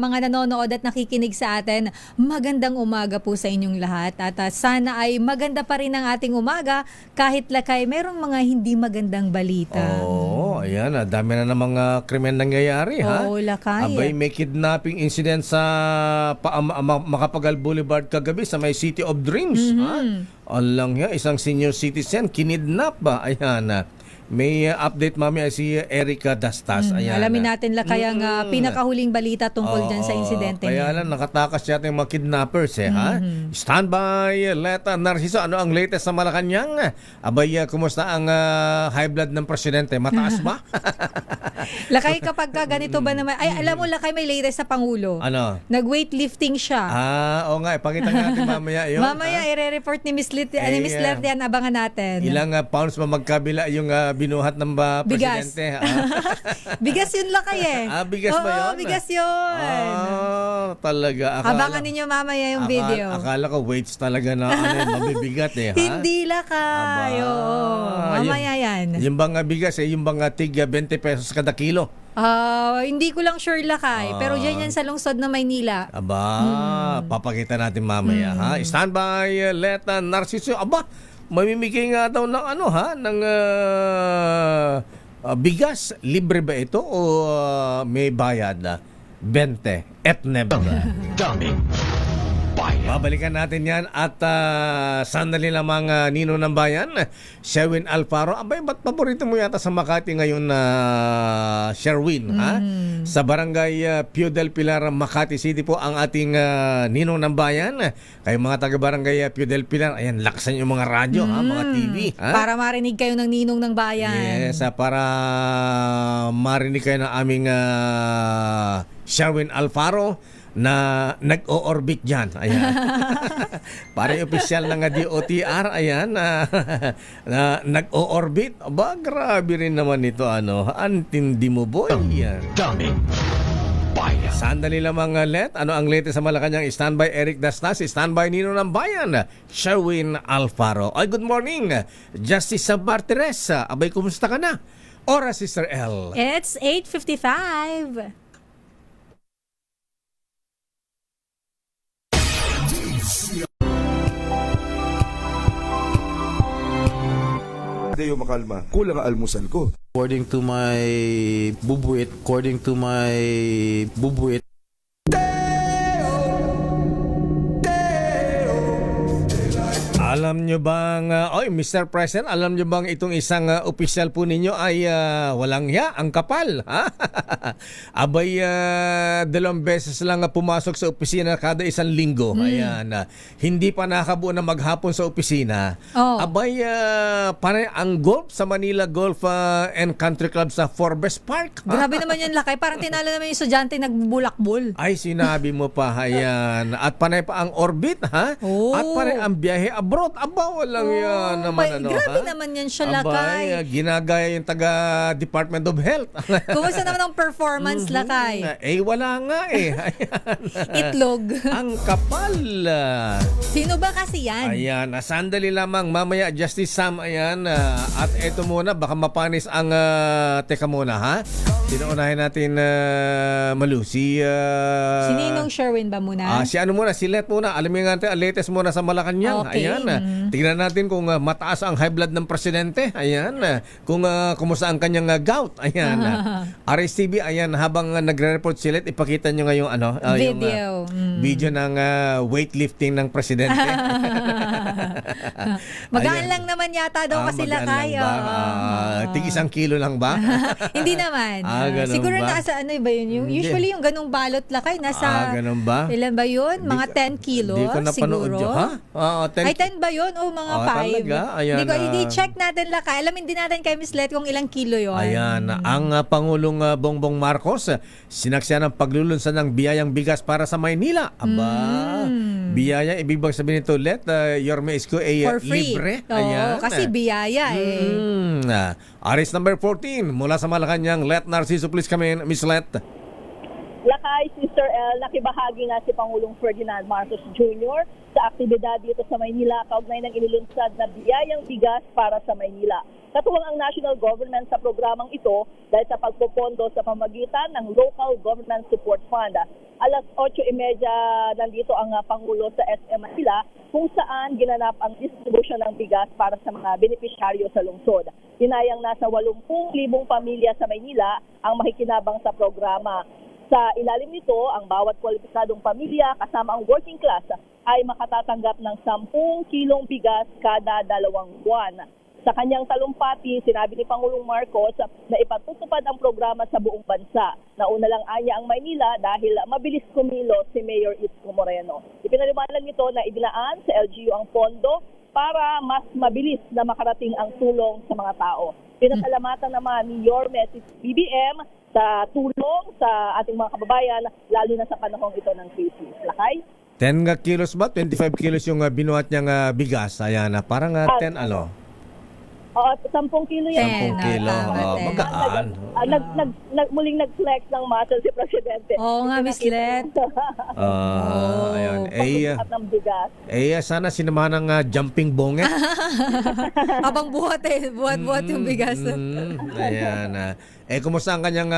mga nanonood at nakikinig sa atin. Magandang umaga po sa inyong lahat. At sana ay maganda pa rin ang ating umaga kahit, Lakay, merong mga hindi magandang balita. Oo, ayan, dami na namang krimen nangyayari, ha? Oo, Lakay. Abay, may kidnapping incident sa Makapagal Boulevard kagabi sa may City of Dreams, ha? Alang ya, isang senior citizen, kinidnap ba? Ayan, may update mami si Erica Dastas. Ayan. Alamin natin, Lakay, ang pinakahuling balita tungkol dyan sa insidente. Kaya lang, nakatakas yata yung mga kidnappers, ha? Standby, Leta Narciso, ano ang latest sa Malacanang? Abay, kumusta ang high blood ng presidente? Mataas ba? Lakay, kapag ganito ba naman, ay alam mo, Lakay, may latest sa Pangulo. Ano? Nag-weightlifting siya. Oo nga, ipakita natin mamaya yun. Mamaya, i-report ni Miss Ler yan, abangan natin. Ilang pounds ba magkabila yung binuhat ng Bigas. presidente? Bigas yun, Lakay eh. Bigas ba yun? Oo, bigas yun. Talaga. Abangan ninyo mamaya yung video. Akala ko weights talaga na mabibigat ha? Hindi, Lakay. Oo. Mamaya yan. Yung bang bigas yung bang tig 20 pesos kada kilo? Hindi ko lang sure, Lakay. Pero dyan yan sa lungsod ng Maynila. Aba, papakita natin mamaya ha. Standby, Leta Narciso. Aba, mamimigay nga daw ng ng bigas. Libre ba ito o may bayad? 20 etneb. Daming bayan. Babalikan natin yan at sandali lamang Nino ng Bayan, Sherwin Alfaro. Abay, ba't paborito mo yata sa Makati ngayon na Sherwin, ha? Sa barangay Pio del Pilar, Makati City po ang ating Nino ng Bayan. Kayo mga taga-barangay Pio del Pilar, ayan, laksan yung mga radyo, ha? Mga TV, ha? Para marinig kayo ng Ninong ng Bayan. Yes, para marinig kayo ng aming Sherwin Alfaro. na nag-o-orbit dyan. Ayan. Parang opisyal ng DOTR, ayan, na nag-o-orbit. Aba, grabe rin naman ito, antindi mo, boy. Yan. Daming bayan. Sandali lamang, Let. Ano ang latest sa Malacanang? Standby Eric Dastas, standby Nino ng Bayan, Sherwin Alfaro. Ay, good morning, Justice Martires. Abay, kumusta ka na? Oras, Sister L. It's 8:55. Deo makalma, kulang ang almusal ko. According to my bubuit, Alam nyo bang, Mr. President, alam nyo bang itong isang opisyal po ninyo ay walang hiya, ang kapal? Ha? Abay, 2 beses lang pumasok sa opisina kada isang linggo. Ayan, hindi pa nakabuo na maghapon sa opisina. Oh. Abay, panay ang golf sa Manila Golf and Country Club sa Forbes Park. Ha? Grabe naman yan, lakay. Parang tinalo naman yung estudyante nagbulakbol. Ay, sinabi mo pa, ayan. At panay pa ang orbit, ha? Oh. At panay ang biyahe abroad. Aba, walang yan naman, Grabe naman yan siya, lakay. Abay, ginagaya yung taga-Department of Health. Kumusta naman ang performance, lakay? Wala nga eh. Ayan. Itlog. Ang kapal. Sino ba kasi yan? Ayan, sandali lamang. Mamaya, Justice Sam, ayan. At eto muna, baka mapanis ang... teka muna, ha? Sinuunahin natin, Malu, si Ninong Sherwin ba muna? si ano muna, si Let muna. Alamin natin ang latest muna sa Malacanang. Okay. Ayan. Tingnan natin kung mataas ang high blood ng presidente. Ayan. Kung kumusta ang kanyang gout. Ayan. RSTV, ayan, habang nagre-report si Let, ipakita nyo ngayong Video. Yung video ng weightlifting ng presidente. Magaan Ayan. lang naman yata daw kasi magaan lakay. lang ba? Tig 1 kilo lang ba? Hindi naman. Ganun Siguro ba? nasa ano ba yun? Hindi. Usually yung ganung balot lakay nasa ganun ba? ilan ba yun? Mga 10 kilos Di ko napanood siguro. yun. Ha? 10 Ay 10 ba yun? O mga 5. talaga? Ayan, Hindi check natin lakay. Alamin din natin kay Miss Let kung ilang kilo yun. Ayan, ang Pangulong Bongbong Marcos sinaksihan ng paglulunsad ng biyayang bigas para sa Maynila. Aba, biyaya, ibig bang sabihin nito, Let, Yorme Isko ay For free. libre? Oo, kasi biyaya eh. Aris number 14, mula sa Malacanang, Let Narciso, please come in, Miss Let. Lakay, Sister L, nakibahagi nga si Pangulong Ferdinand Marcos Jr. sa aktibidad dito sa Maynila kaugnay ng inilunsad na biyayang bigas para sa Maynila. Katuwang ang national government sa programang ito dahil sa pagpopondo sa pamagitan ng Local Government Support Fund. Alas 8:30 nandito ang Pangulo sa SM Manila kung saan ginanap ang distribution ng bigas para sa mga benepisyaryo sa lungsod. Tinayang nasa 80,000 pamilya sa Maynila ang makikinabang sa programa. Sa ilalim nito, ang bawat kwalipikadong pamilya kasama ang working class ay makatatanggap ng 10 kilong bigas kada 2 buwan. Sa kanyang talumpati, sinabi ni Pangulong Marcos na ipatutupad ang programa sa buong bansa. Nauna lang anya ang Maynila dahil mabilis kumilos si Mayor Isko Moreno. Ipinaliwanag nito na idinaan sa LGU ang pondo para mas mabilis na makarating ang tulong sa mga tao. Pinasalamatan naman ni Yorme si BBM sa tulong sa ating mga kababayan, lalo na sa panahong ito ng crisis. Lakay? 10 kilos ba? 25 kilos yung binuhat niyang bigas. Ayan, parang 10 ano? 10 kilo yan. 10 kilo. Magaan. Muling nag-flex ng muscle si Presidente. Oo nga, Miss Let. Ayan. At ng bigas. Sana sinamahan ng jumping bonget. Habang buhat buhat yung bigas. Ayan. Kumusta ang kanyang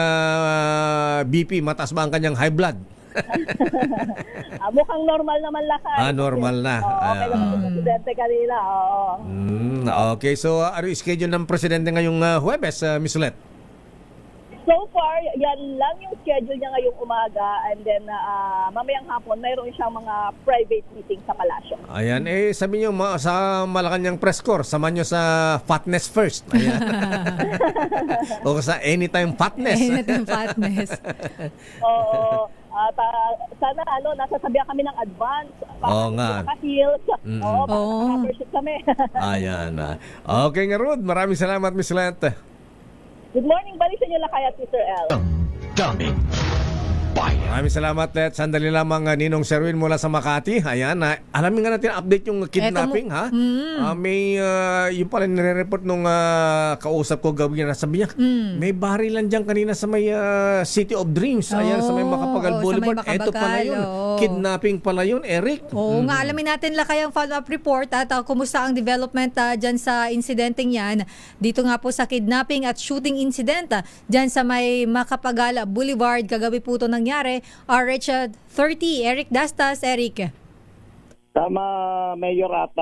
BP? Mataas ba ang kanyang high blood? Mukhang normal naman lakay. Normal na. Okay lang ang Presidente kanina. Okay, so ano yung schedule ng Presidente ngayong Huwebes, Miss Let? So far, yan lang yung schedule niya ngayong umaga, and then mamayang hapon, mayroon siyang mga private meeting sa palasyo. Ayan, sabi niyo sa Malacanang press corps, samahan niyo sa fatness first. Ayan. O sa anytime fatness. Anytime fatness. Oo. Sana nasasabihan kami ng advance. Oo nga. Naka-heels. Naka-purchase kami. Ayan. Okay nga, Rod. Maraming salamat, Miss Let. Good morning. Balik sa inyo lakay at Sister L. Daming Bayan. Maraming salamat, Let. Sandali lamang, Ninong Sherwin mula sa Makati. Ayan, alamin nga natin update yung kidnapping, ha? May, yung pala nire-report nung kausap ko gawin na, sabi niya, may barilan dyan kanina sa may City of Dreams. Ayan, sa may Makapagal Boulevard. Sa may Ito pala yun. oo. Kidnapping pala yun, Eric. Oo nga, alamin natin kayang follow-up report at kumusta ang development dyan sa insidenteng yan. Dito nga po sa kidnapping at shooting incident dyan sa may Makapagal Boulevard. Kagabi po ito nangyari. RH30, Eric Dastas. Eric. Tama, Mayor at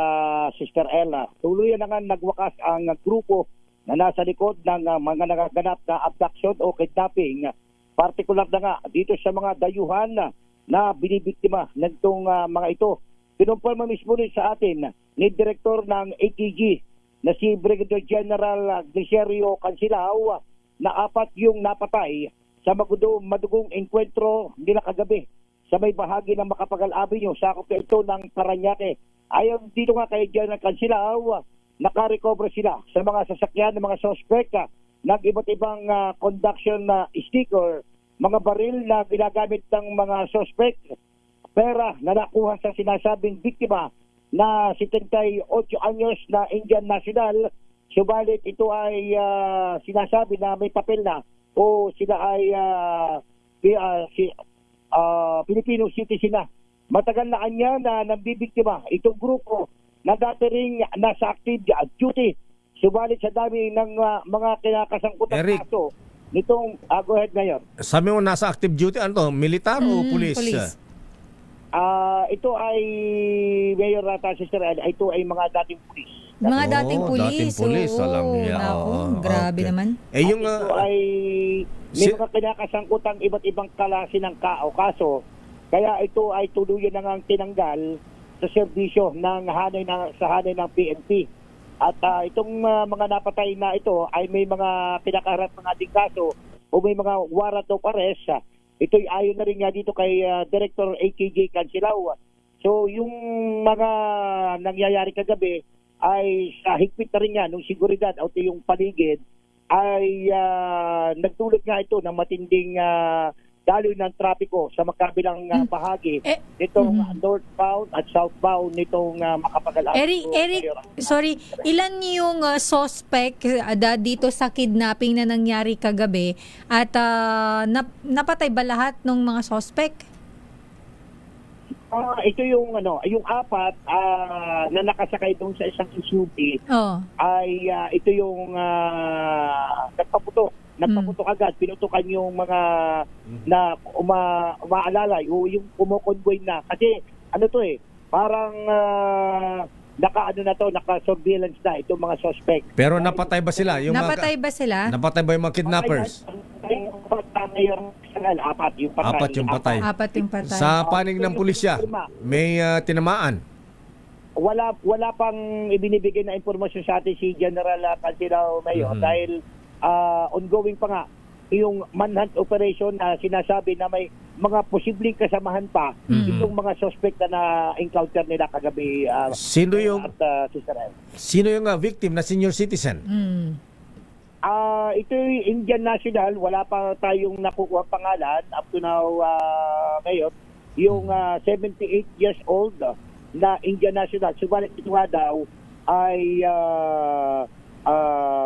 Sister Ella. Tuluyan na nga nagwakas ang grupo na nasa likod ng mga nagaganap na abduction o kidnapping. Partikular na nga dito sa mga dayuhan na binibiktima ng itong mga ito. Pinumpalma mismo rin sa atin ni Direktor ng ATG na si Brigadier General Glycerio Cansilao na 4 yung napatay sa madugong enkwentro nila kagabi sa may bahagi ng Makapagal Avenue, sakop ito ng Parañaque. Ayon dito nga kay General Cansilao, nakarecover sila sa mga sasakyan ng mga suspect ng iba't ibang conduction sticker, mga baril na ginagamit ng mga suspect, pera na nakuha sa sinasabing biktima na 78 anyos na Indian national. Subalit ito ay sinasabi na may papel na o sila ay Filipino citizen na. Matagal na kanya na nambibiktima itong grupo na dati ring nasa active duty. Subalit sa dami ng mga kinakasangkutan kaso nitong go ahead, Mayor. Sabi mo nasa active duty, ano to? Militar o pulis? Ito ay Mayor Rata, Sister Ella, ito ay mga dating pulis. Mga dating pulis. Dating pulis. Alam niya. Grabe naman. Yung, ito ay may mga kinakasangkutan iba't ibang klase ng kaso. Kaya ito ay tuluyan na ngang tinanggal sa serbisyo ng hanay ng PNP. At itong mga napatay na ito ay may mga pinakaharap ng ating kaso o may mga warrant of arrest. Ito'y ayon na rin nga dito kay Director AKJ Cansilao. So yung mga nangyayari kagabi ay sa higpit na rin nga nung seguridad o yung paligid ay nagdulot nga ito ng matinding daloy ng trapiko sa magkabilang bahagi nitong northbound at southbound nitong Makapagal Avenue. Eric, sorry, ilan yung suspect dito sa kidnapping na nangyari kagabi at napatay ba lahat ng mga suspect? Ito yung yung 4 na nakasakay doon sa isang SUV ay ito yung nagpaputok agad, pinutukan yung mga na umaalalay o yung kumukonvoy na kasi parang naka-surveillance na itong mga suspect. Pero napatay ba sila? Napatay ba sila? Napatay ba yung mga kidnappers? Apat yung patay. Sa panig ng pulisya, may tinamaan? Wala pang ibinibigay na impormasyon sa atin si General Cansilao, Mayor, dahil ongoing pa nga yung manhunt operation na sinasabi na may mga posibleng kasamahan pa itong mga suspect na encounter nila kagabi. Sino yung Sister L. Sino yung victim na senior citizen? Ito yung Indian national, wala pa tayong nakukuha pangalan up to now, Mayor. Yung 78 years old na Indian national, subalit ito nga daw ay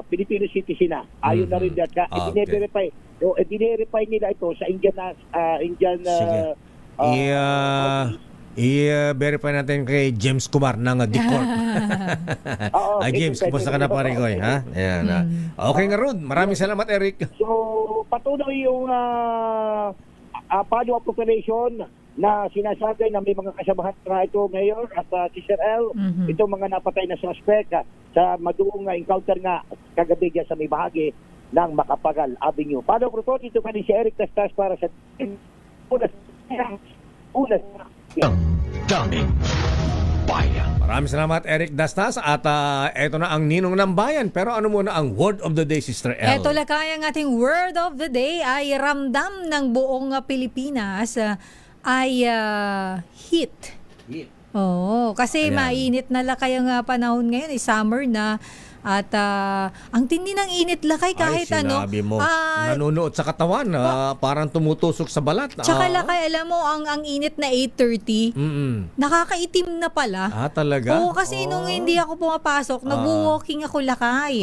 Filipino citizen na. Ayon na rin dyan. I-verify nila ito sa Indian i-verify natin kay James Kumar ng Dicor. James, kumusta ka na pare ko? Ha? Ayan, okay nga Rod. Maraming salamat, Eric. So, patuloy yung follow-up operation na sinasabi na may mga kasamahan na ito, Mayor at Sister L. Ito mga napatay na suspect sa madugong encounter nga kagabi dyan sa may bahagi ng Makapagal Avenue. Follow-up report, ito pa rin si Eric Dastas para sa unas. Daming bayan. Maraming salamat, Eric Dastas. At eto na ang ninong ng bayan. Pero ano muna ang word of the day, Sister L? Eto lakay ang ating word of the day ay ramdam ng buong Pilipinas ay heat. Oo, kasi mainit na lakay ang panahon ngayon, summer na. At ang tindi ng init lakay kahit Ay, ano. sinabi mo. Nanunuot sa katawan, parang tumutusok sa balat. Tsaka lakay, alam mo, ang init na 8:30, nakakaitim na pala. Talaga? Oo, kasi nung hindi ako pumapasok, nag-walking ako lakay.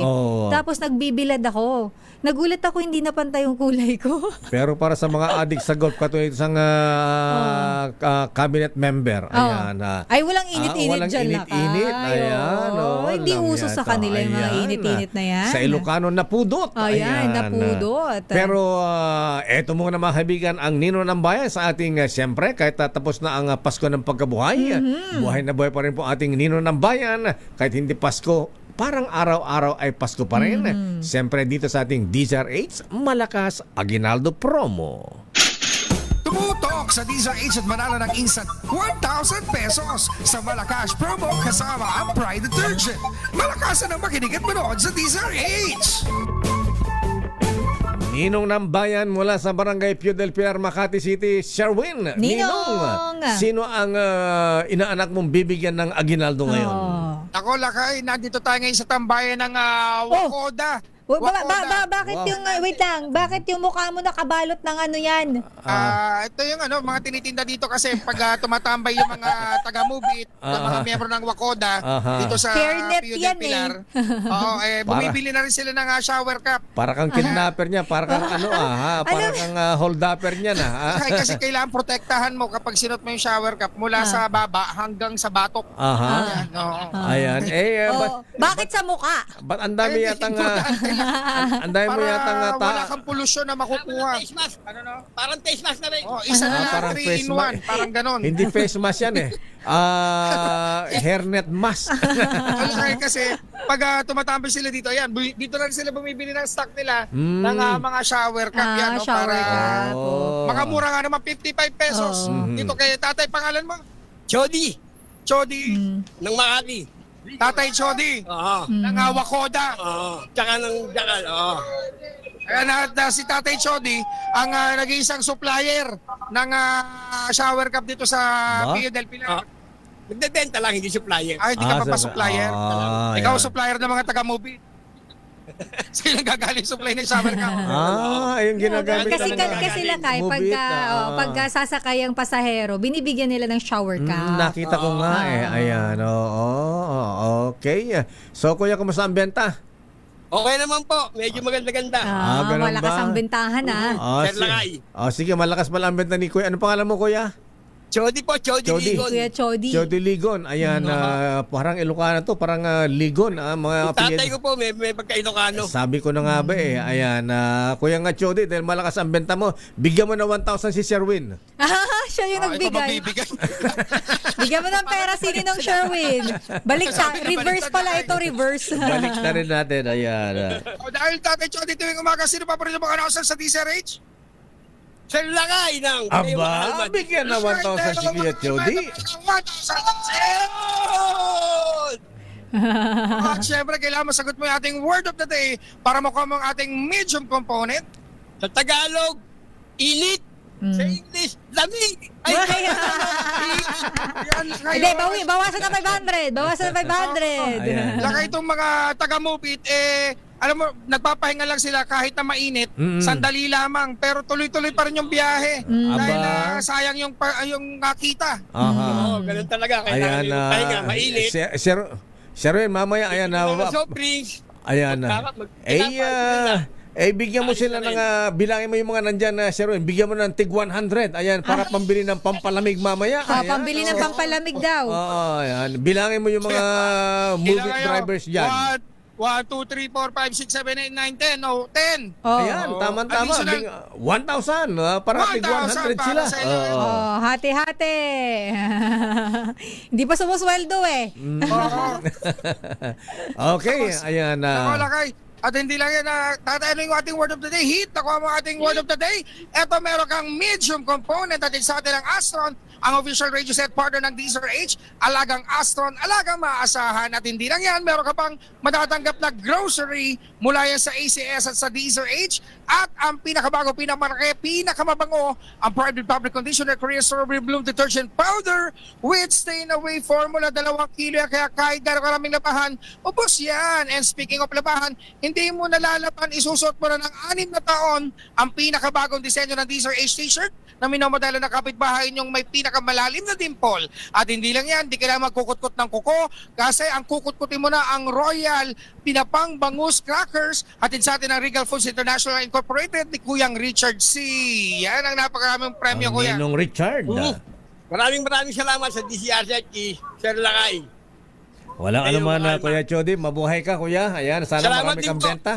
Tapos nagbibilad ako. Nagulat ako, hindi na pantay yung kulay ko. Pero para sa mga adik sa golf, katulad isang cabinet member, ayan. Ay, walang init-init walang dyan init-init. lakay. Ayan. Hindi lang uso sa yata. kanila yung mga Ayan. init-init na yan. Sa Ilocano, napudot. Ayan, napudot. Pero eto muna mga kaibigan, ang Nino ng Bayan sa ating, siyempre, kahit tapos na ang Pasko ng Pagkabuhay, buhay na buhay pa rin po ating Nino ng Bayan, kahit hindi Pasko, parang araw-araw ay Pasko pa rin. Siyempre dito sa ating DZRH, Malakas Aguinaldo Promo. Tumutok sa DZRH at manalo ng instant 1,000 pesos sa Malakas promo kasama ang Pride Detergent. Malakasan ang makinig at manood sa DZRH. Ninong ng Bayan mula sa Barangay Pio del Pilar, Makati City, Sherwin. Ninong! Sino ang inaanak mong bibigyan ng Aguinaldo ngayon? Ako, lakay, nandito tayo ngayon sa tambayan ng Wakoda. Bakit yung, wait lang, bakit yung mukha mo nakabalot ng ano yan? Ito yung mga tinitinda dito kasi pag tumatambay yung mga taga-movie, yung mga miyembro ng Wakoda, dito sa Hairnet Pio del yan Pilar. Oo, bumibili na rin sila ng shower cap. Para kang kidnapper niya, para kang para kang hold-upper niya na. Kasi kailangan protektahan mo kapag sinot mo yung shower cap mula sa baba hanggang sa batok. Ayan. Bakit sa mukha? Ba't ang dami yatang ang dami mo yatang wala kang polusyon na makukuha. Parang face mask na rin. Isa na lang, parang 3 face in 1. mask. Parang ganon. Hindi face mask yan eh. Hairnet mask. Kasi pag tumatambay sila dito, ayan, dito na rin sila bumibili ng stock nila ng mga shower cap. Yan, shower cap. Makamura nga naman, 55 pesos. Dito kay tatay, pangalan mo? Chody. Ng Makati. Tatay Chody. Ng Wakoda. Tsaka ng Jakal. Ayan, si Tatay Chody ang nag-iisang supplier ng shower cap dito sa Pio del Pilar. Nagbebenta lang, hindi supplier. Hindi ka pa supplier. Ikaw supplier ng mga taga-movie. Sila gagaling supply ng shower cap. Yung ginagamit Kasi lakay, pagka sasakay ang pasahero, binibigyan nila ng shower cap. Nakita ko nga Ayan. Okay. So, kuya, kumusta ang benta? Okay naman po. Medyo maganda-ganda. Ganun malakas ba? ang bentahan Sir Lakay. Sige, malakas pala ang benta ni kuya. Ano pangalan mo, kuya? Chody po, Chody Ligon. Kuya Chody. Chody Ligon. Ayan, parang Ilocano to, parang Ligon. Mga Tatay ko po, may pagka-Ilocano. Sabi ko na nga ba Ayan, kuya nga Chody, dahil malakas ang benta mo, bigyan mo na 1,000 si Sherwin. Siya yung nagbigay. Bigyan mo ng pera si Ninong Sherwin. Balik reverse pala ito, reverse. Balik na rin natin. Ayan. Dahil Tatay Chody tuwing umaga, sino pa rin yung mga announcer sa DZRH? Sir Lakay ng Aba, bigyan na 1,000 si Kuya Chody. 1,000! At syempre, kailangan masagot mo yung ating word of the day para makuha mo ang ating medium component. Sa Tagalog, init. Sa English, lamig. Hindi, bawasan na 500. Laka itong mga taga-movie, alam mo, nagpapahinga lang sila kahit na mainit, sandali lamang, pero tuloy-tuloy pa rin yung biyahe. Dahil sayang yung kita. Ganun talaga. Kailangan yung pahinga, mainit. Sherwin, mamaya, ayan na. Soft drinks. Ayan na. Bigyan mo sila ng, bilangin mo yung mga nandyan na, Sherwin, bigyan mo ng tig 100. Ayan, para pambili ng pampalamig mamaya. Pambili ng pampalamig daw. Ayan. Bilangin mo yung mga movie drivers dyan. 1, 2, 3, 4, 5, 6, 7, 8, 9, 10. 10. Ayan, tama-tama. 1,000. Para tig 100 sila. Hati-hati. Hindi pa sumusweldo Okay, ayan. Lakay, At hindi lang yan na tatayin yung ating word of the day. Hit, nakuha mo ating word of the day. Eto, meron kang medium component at sa atin ang Astron, ang official radio set partner ng DZRH, alagang Astron, alagang maaasahan. At hindi lang yan, meron ka pang matatanggap na grocery mula yan sa ACS at sa DZRH. At ang pinakabago, pinakamalaki, pinakamabango, ang Pride Republic Conditioner Korea Strawberry Bloom Detergent Powder with stain away formula, 2 kilo yan. Kaya kahit gano'ng karaming labahan, ubos yan. And speaking of labahan, hindi mo nalalapan, isusot mo na ng 6 na taon ang pinakabagong disenyo ng DZRH t-shirt na minamodelo ng kapitbahay niyong may pinakamalalim na dimple. At hindi lang yan, di ka na magkukutkot ng kuko kasi ang kukutkutin mo na ang Royal Pinapang Bangus Crackers atin sa atin ang Regal Foods International Incorporated ni Kuyang Richard C. Yan ang napakaraming premyo, Kuya. Ninong Richard. Maraming salamat sa DZRH, Sir Lakay. Walang anuman na Kuya Chody. Mabuhay ka, Kuya. Ayan, sana Salamat marami din kang po. benta.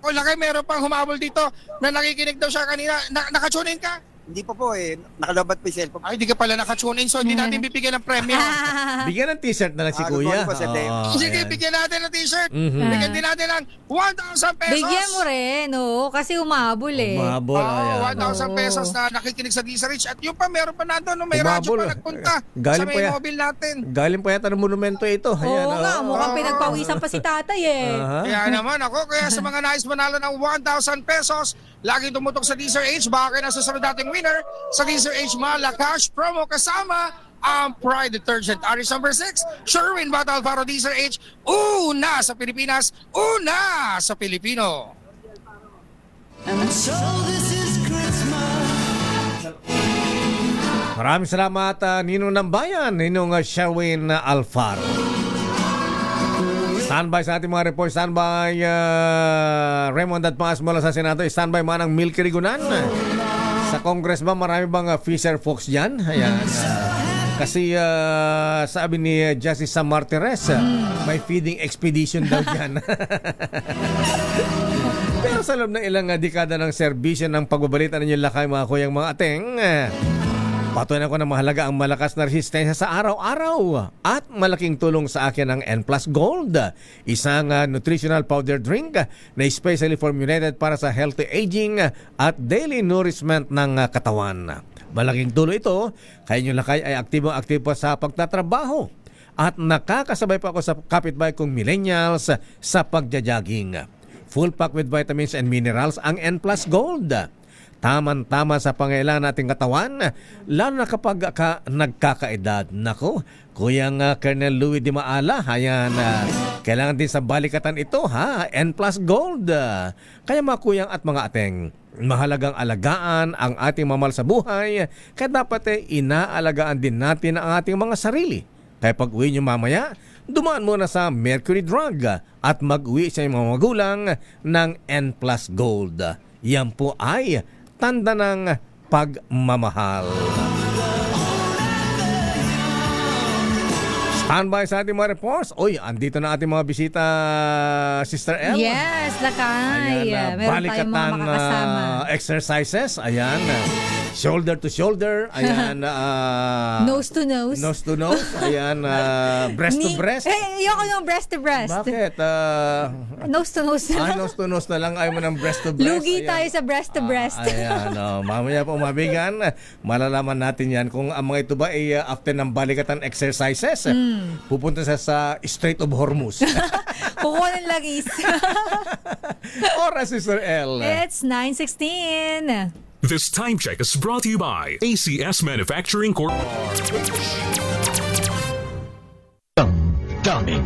O Lakay, meron pang humabol dito na nakikinig daw siya kanina. Nakatunin ka? Hindi pa po nakalabat pa yung cellphone. Ay, di ka pala nakatunin, so hindi natin bibigyan ng premyo. Bigyan ng t-shirt na lang si good Kuya. morning po, Sir Dave. Sige, ayan. bigyan natin ng t-shirt. Mhm. Bigyan din natin ng 1,000 pesos. Bigyan mo rin, oo. Kasi umabol eh. Umabol, ayan. 1,000 pesos na nakikinig sa DZRH. At yung pa, meron pa nandun, no, may radyo Umabol. pa nagpunta Galing sa pa may yan. mobile natin. Galing pa yata ng monumento ito. Ayan, Oo nga, mukhang Oo. pinagpawisan pa si tatay eh. Aha. Kaya naman ako, kaya sa mga nais manalo ng 1,000 pesos, laging tumutok sa DZRH, baka kayo nasusunod dating winner sa DZRH Malacash promo kasama ang Pride Detergent. Aris number 6, Sherwin Bata Alfaro DZRH, una sa Pilipinas, una sa Pilipino. And so this is Christmas. Maraming salamat, Ninong ng Bayan, Ninong Sherwin Alfaro. Standby sa ating mga report. Standby Raymond at Paas mula sa Senado. Standby man ang Milky Rigunan. Sa Congress ba marami bang Fisher Fox dyan? Ayan. Kasi sabi ni Justice Sam Martires, may feeding expedition daw dyan. Pero sa loob ng ilang dekada ng serbisyo ng pagbabalita ng lakay, mga kuyang mga ateng, patuloy ko na mahalaga ang malakas na resistensya sa araw-araw at malaking tulong sa akin ang N Plus Gold, isang nutritional powder drink na especially formulated para sa healthy aging at daily nourishment ng katawan. Malaking tulong ito, kaya yung lakay ay aktibo-aktibo sa pagtatrabaho at nakakasabay pa ako sa kapitbahay kong millennials sa pagja-jogging. Full pack with vitamins and minerals ang N Plus Gold. Taman-tama sa pangailangan nating katawan, lalo na kapag nagkakaedad. Nako, Kuyang Colonel Louis Di Maala, ayan, kailangan din sa balikatan ito, ha? N Plus Gold. Kaya mga kuyang at mga ateng, mahalagang alagaan ang ating mamahal sa buhay, kaya dapat inaalagaan din natin ang ating mga sarili. Kaya pag uwi nyo mamaya, dumaan muna sa Mercury Drug at mag-uwi sa mga magulang ng N Plus Gold. Yan po ay tanda ng pagmamahal. Standby sa ating mga reports. Oy, andito na ating mga bisita, Sister L. Yes, lakay. Ayan, Meron tayong mga makakasama. exercises. Ayan, shoulder to shoulder. Ayan, Nose to nose. nose to nose. Ayan, breast to breast. Ayoko yung breast to breast. Bakit? Nose to nose. Nose to nose na lang. Ayaw mo ng breast to breast. Lugi Ayan. tayo sa breast to breast. Ayan, mamaya po mabigan, malalaman natin yan kung ang mga ito ba ay after ng balikatan exercises, pupunta sa Strait of Hormuz. Kukuha ng lagis. Oras, Sister L. It's 9:16. This time check is brought to you by ACS Manufacturing Corp. Damdamin.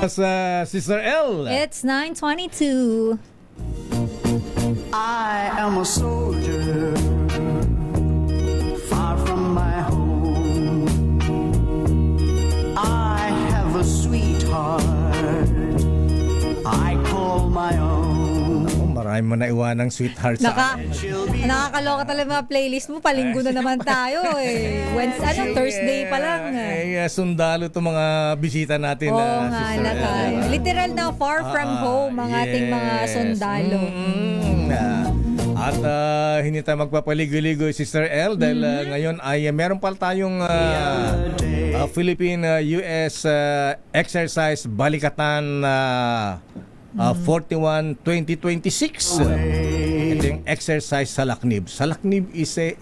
Sa Sister L. It's 9:22. I am a soldier, far from my home. I have a sweetheart I call my own. Marami mo na iwanang sweetheart sa akin. Nakakaloka talaga mga playlist mo. Palinggo na naman tayo eh. Thursday pa lang. Sundalo itong mga bisita natin. Oo nga, Sister lakay. L. Literal na far from home ang ating mga sundalo. At hindi tayo magpapaligoy-ligoy, Sister L, dahil ngayon ay meron pala tayong Philippine-US exercise Balikatan 41 2026. Ito yung exercise sa Laknib. Sa Laknib is a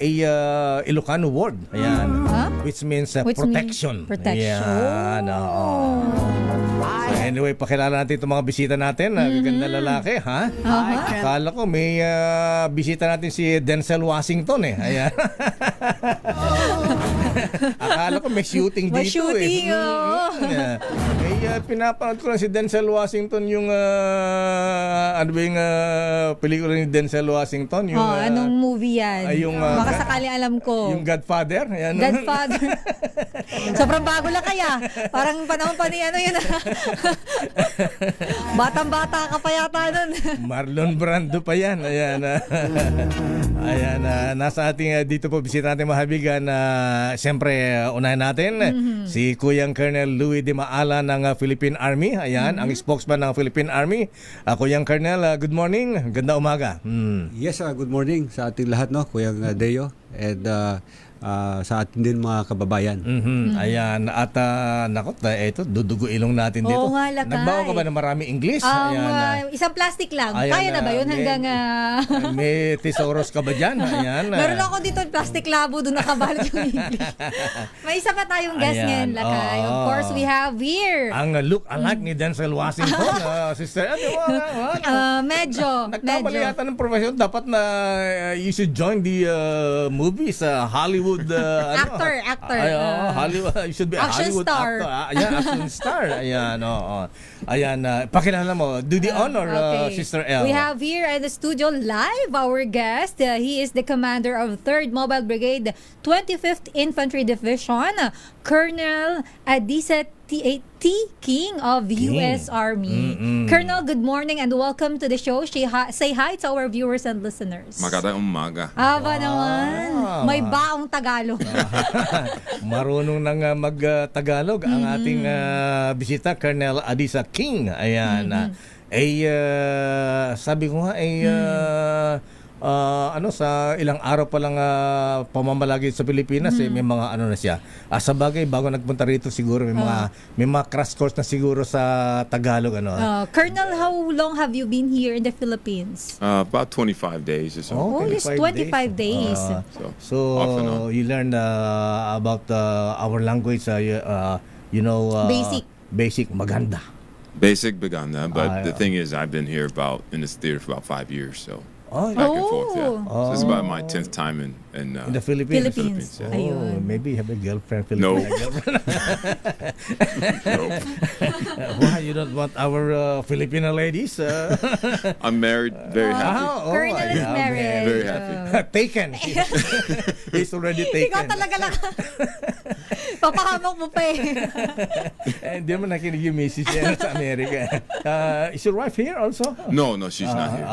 Ilocano word. Ayan. Which means protection. Protection. Ayan. So anyway, pakilala natin itong mga bisita natin. Gaganda lalaki, ha? Akala ko may bisita natin si Denzel Washington eh. Ayan. Akala ko may shooting dito shooting, pinapanood ko lang si Denzel Washington yung ano ba yung pelikula ni Denzel Washington? Yung, anong movie yan? Baka sakali alam ko. Yung Godfather? Ayan. Godfather. Sobrang bago lang kaya. Parang panahon pa ni ano yun. Batang-bata ka pa yata nun. Marlon Brando pa yan. Ayan. Ayan. Nasa ating dito po bisita natin mahabigan. Siyempre, unahin natin si Kuyang Colonel Louis de Maala ng Philippine Army. Ayan, ang spokesman ng Philippine Army. Kuyang Colonel, good morning. Ganda umaga. Yes, good morning sa ating lahat, no? Kuyang Deo. And sa atin din mga kababayan. Ayan. At nako, ito, dudugo ilong natin dito. Oo nga, Lakay. Nagbawa ka ba ng maraming English? Ayan. Isang plastic lang. Ayan, Kaya na ba yun hanggang... may thesaurus ka ba dyan? Ayan. Meron ako dito plastic labo doon nakabalot yung English. May isa pa tayong guest ngayon, Lakay. Of course, we have here. Ang look-alike ni Denzel Washington. Sister, medyo. Nagkamali yata ng profession. Dapat na you should join the movies, Hollywood actor. Hollywood, you should be a action Hollywood star. actor. Ayan, action star. Ayan, Ayan, pakilala mo. Do the honor, Sister L. We have here in the studio live our guest. He is the commander of 3rd Mobile Brigade, 25th Infantry Division, Colonel Adisa T. King of U.S. Army. Colonel, good morning and welcome to the show. Say hi to our viewers and listeners. Magandang umaga. Aba naman. May baong Tagalog. Marunong nang mag-Tagalog ang ating bisita, Colonel Adisa King. Ayan. Sabi ko nga, sa ilang araw pa lang pamamalagi sa Pilipinas may mga na siya. Sa bagay bago nagpunta rito siguro may mga crash course na siguro sa Tagalog Colonel, how long have you been here in the Philippines? About 25 days or so. Just 25 days. So you learned about our language basic maganda. Basic Baganda, but the thing is I've been here in this theater for about 5 years, so back and forth, yeah. So this is about my 10th time in the Philippines. Yeah. Maybe you have a girlfriend. No. Why you don't want our Filipino ladies? I'm married, very happy. Colonel is married. Very happy. Taken. He's already taken. Ikaw talaga lang. Papahamok mo pa Hindi mo nakinig yung message niya sa Amerika. Is your wife here also? No, she's not here.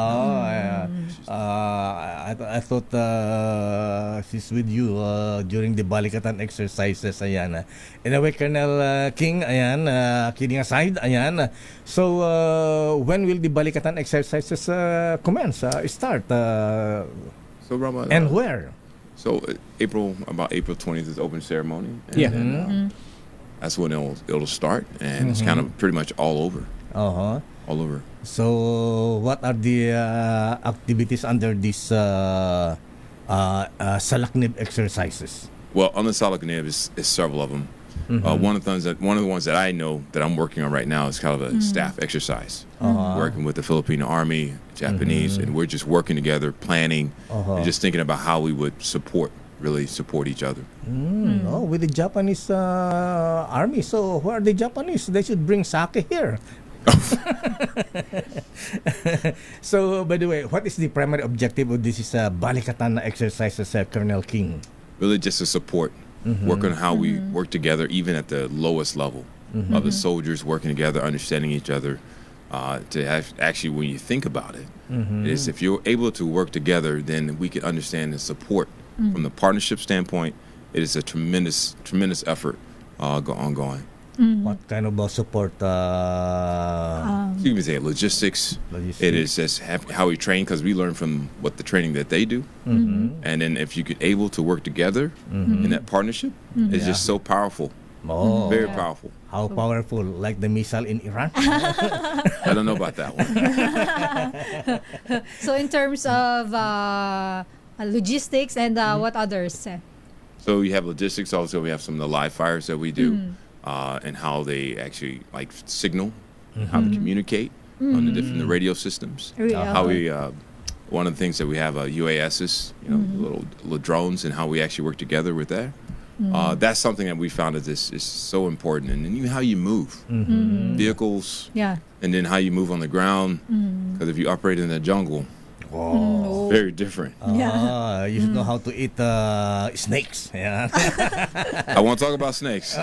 I thought she's with you during the Balikatan exercises. Ayan. Anyway, Colonel King, ayan, kidding aside, ayan. So, when will the Balikatan exercises commence, start? And where? So about April 20th is the open ceremony. And, that's when it'll start, and it's kind of pretty much all over. All over. So, what are the activities under this Salaknib exercises? Well, on the Salaknib is several of them. One of the ones that I know that I'm working on right now is kind of a staff exercise, working with the Filipino Army, Japanese, and we're just working together, planning, and just thinking about how we would really support each other. With the Japanese Army. So, who are the Japanese? They should bring sake here. So, by the way, what is the primary objective of this Balikatan exercises, Colonel King? Really just to support, work on how we work together, even at the lowest level of the soldiers working together, understanding each other. To have, actually, when you think about it, is if you're able to work together, then we can understand and support from the partnership standpoint. It is a tremendous effort ongoing. What kind of support? You can say logistics. It is just how we train, because we learn from what the training that they do, and then if you could able to work together in that partnership, it's just so powerful Oh. Very powerful. How powerful? Like the missile in Iran? I don't know about that one. So in terms of logistics and what others? So you have logistics. Also, we have some of the live fires that we do, and how they actually like signal, how to communicate on the radio systems. How we one of the things that we have UASs, little drones, and how we actually work together with that. That's something that we found that is so important, and then even how you move vehicles, and then how you move on the ground. Because if you operate in the jungle, very different. You should know how to eat snakes. Yeah. I won't talk about snakes,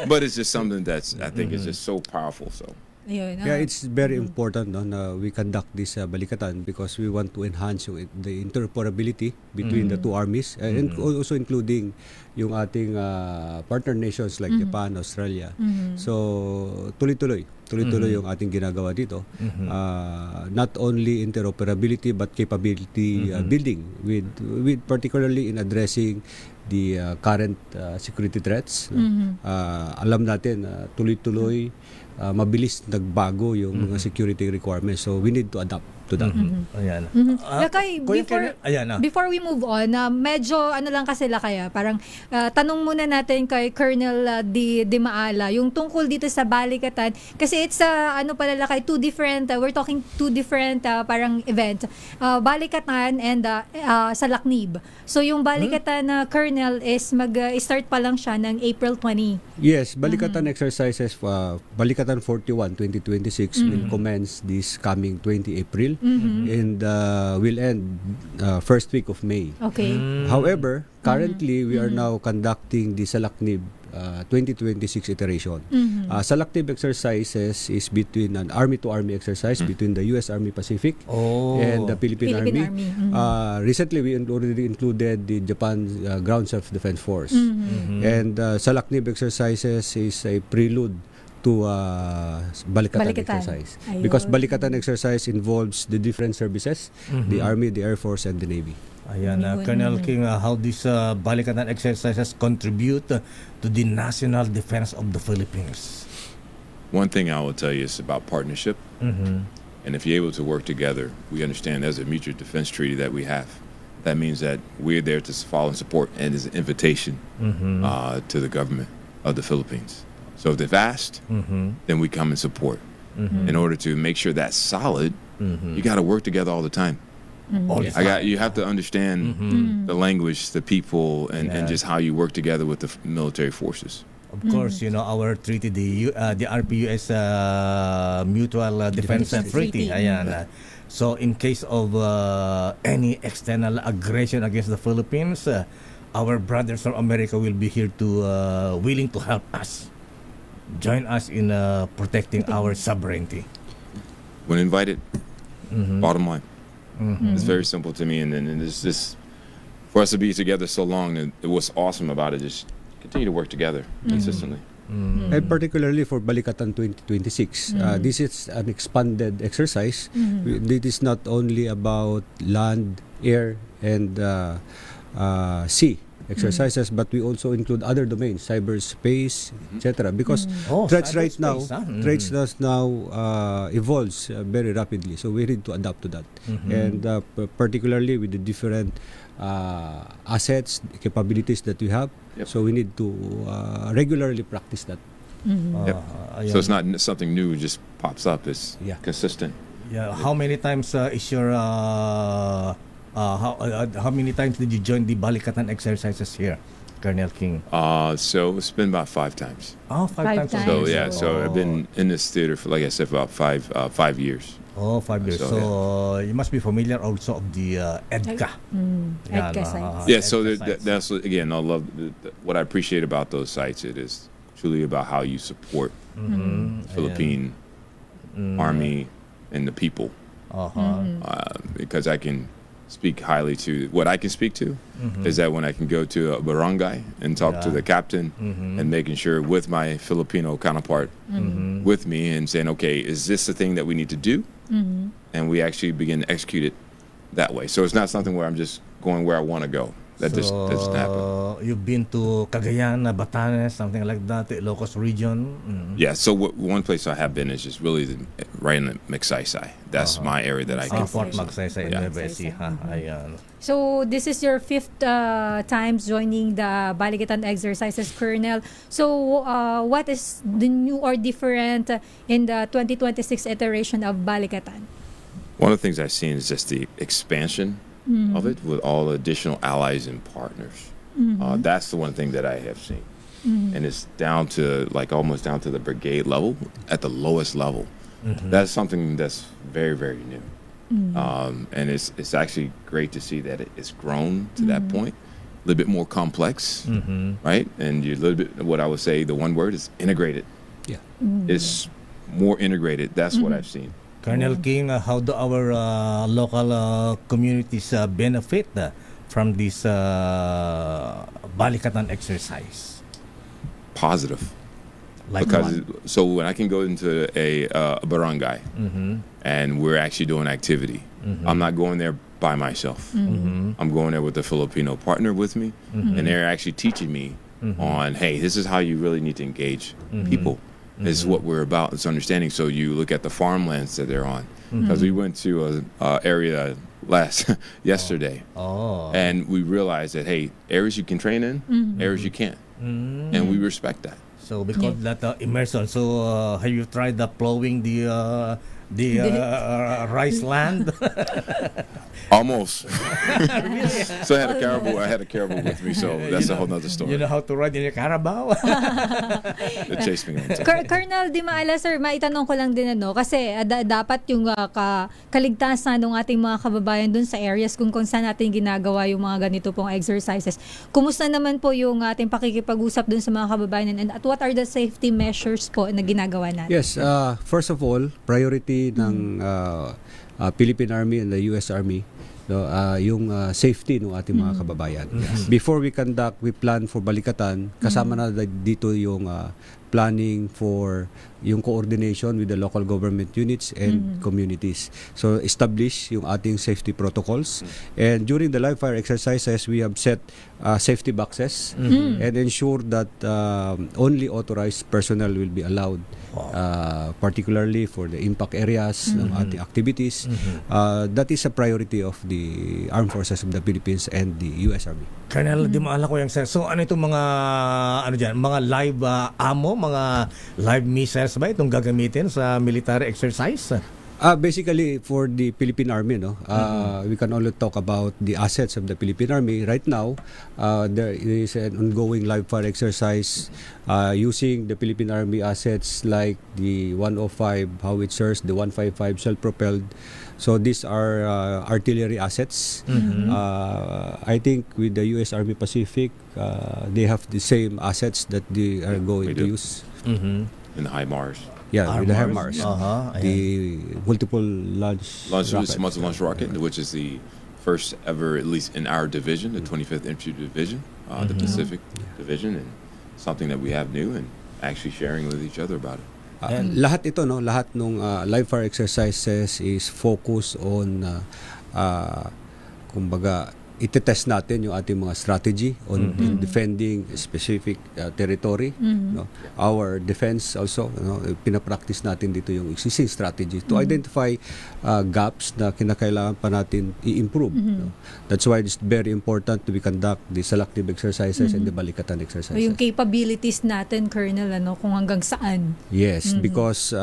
but it's just something that's I think is just so powerful. So. Yeah, it's very important na we conduct this balikatan because we want to enhance the interoperability between the two armies and also including yung ating partner nations like Japan, Australia. So tuloy-tuloy yung ating ginagawa dito. Not only interoperability but capability building with particularly in addressing the current security threats. Alam natin tuloy-tuloy mabilis nagbago yung mga security requirements. So we need to adapt to that. Ayan. Lakay, before we move on, medyo lang kasi Lakay, parang tanong muna natin kay Colonel Di Maala yung tungkol dito sa balikatan kasi it's pala Lakay, we're talking two different parang event. Balikatan and Salaknib. So yung balikatan Colonel is mag-start pa lang siya ng April 20. Yes, balikatan exercises balikatan 41 2026 will commence this coming 20 April. And will end first week of May. Okay. However, currently we are now conducting the Salaknib 2026 iteration. Salaknib exercises is between an army-to-army exercise between the U.S. Army Pacific and the Philippine Army. Recently, we already included the Japan Ground Self-Defense Force. And Salaknib exercises is a prelude to balikatan exercise. Because balikatan exercise involves the different services, the Army, the Air Force, and the Navy. Ayan, Colonel King, how these balikatan exercises contribute to the national defense of the Philippines? One thing I will tell you is about partnership. And if you're able to work together, we understand there's a mutual defense treaty that we have. That means that we're there to follow and support, and is an invitation to the government of the Philippines. So if they've asked, then we come and support. In order to make sure that's solid, you got to work together all the time. You have to understand the language, the people, and just how you work together with the military forces. Of course, our treaty, the RPUS Mutual Defense Treaty. Ayan. So in case of any external aggression against the Philippines, our brothers from America will be here to willing to help us. Join us in protecting our sovereignty. When invited, bottom line. It's very simple to me, and it's just for us to be together so long. And what's awesome about it is continue to work together consistently. And particularly for Balikatan 2026, this is an expanded exercise. It is not only about land, air, and sea exercises, but we also include other domains, cyberspace, etc. Because threats right now, evolves very rapidly, so we need to adapt to that. And particularly with the different assets, capabilities that we have, so we need to regularly practice that. So it's not something new; just pops up. It's consistent. Yeah. How many times is your how many times did you join the balikatan exercises here, Colonel King? So it's been about 5 times. Oh, five times. So so I've been in this theater for, like I said, for about 5 years. Oh, 5 years. So you must be familiar also of the EDCA. EDCA sites. Yeah. So that's again, I love what I appreciate about those sites. It is truly about how you support Philippine Army and the people. Because I can speak highly to what I can speak to is that when I can go to a barangay and talk to the captain and making sure with my Filipino counterpart with me and saying, okay, is this the thing that we need to do? And we actually begin to execute it that way. So it's not something where I'm just going where I want to go. That just doesn't happen. You've been to Cagayan, Batanes, something like that, the Ilocos region. Yeah, so one place I have been is just really right in the Magsaysay. That's my area that I can. Fort Magsaysay in Yeah. Nueva Ecija. Ayan. So this is your fifth times joining the Balikatan exercises, Colonel. So what is the new or different in the 2026 iteration of Balikatan? One of the things I've seen is just the expansion of it with all the additional allies and partners. That's the one thing that I have seen. And it's down to almost down to the brigade level at the lowest level. That's something that's very, very new. And it's actually great to see that it's grown to that point. A little bit more complex, right? And you're a little bit, what I would say, the one word is integrated. Yeah. It's more integrated. That's what I've seen. Colonel King, how do our local communities benefit from this Balikatan exercise? Positive. Like because so when I can go into a barangay and we're actually doing activity, I'm not going there by myself. I'm going there with a Filipino partner with me, and they're actually teaching me on, hey, this is how you really need to engage people. This is what we're about. It's understanding. So you look at the farmlands that they're on, because we went to a area yesterday, and we realized that, hey, areas you can train in, areas you can't, and we respect that. So because that immersion, so have you tried plowing the rice land? Almost. So I had a caribou with me, so that's a whole nother story. You know how to ride in a Carabao? They chased me on time. Colonel Di Maala, sir, maitanong ko lang din kasi dapat yung kaligtasan ng ating mga kababayan dun sa areas kung saan natin ginagawa yung mga ganito pong exercises. Kumusta naman po yung ating pakikipag-usap dun sa mga kababayan, and at what are the safety measures po na ginagawa natin? Yes, first of all, priority ng Philippine Army and the US Army, yung safety ng ating mga kababayan. Before we plan for Balikatan, kasama na dito yung planning for yung coordination with the local government units and communities. So establish yung ating safety protocols, and during the live fire exercises we have set safety boxes and ensure that only authorized personnel will be allowed, particularly for the impact areas ng ating activities. That is a priority of the Armed Forces of the Philippines and the US Army. Colonel, di maala ko yung sir. So ano itong mga mga live ammo, mga live missiles ba itong gagamitin sa military exercise? Basically, for the Philippine Army, we can only talk about the assets of the Philippine Army. Right now, there is an ongoing live fire exercise using the Philippine Army assets like the 105 howitzers, the 155 self-propelled. So these are artillery assets. I think with the U.S. Army Pacific, they have the same assets that they are going to use. In the HIMARS. Yeah, with the HIMARS. The multiple launch rocket. Muzzle launch rocket, which is the first ever, at least in our division, the 25th Infantry Division, the Pacific Division, and something that we have new and actually sharing with each other about it. Lahat ito, lahat ng live fire exercises is focused on kumbaga itetest natin yung ating mga strategy on defending specific territory. Our defense also, pinapractice natin dito yung existing strategy to identify gaps na kinakailangan pa natin i-improve. That's why it's very important to be conduct the selective exercises and the Balikatan exercises. Yung capabilities natin, Colonel, kung hanggang saan. Yes, because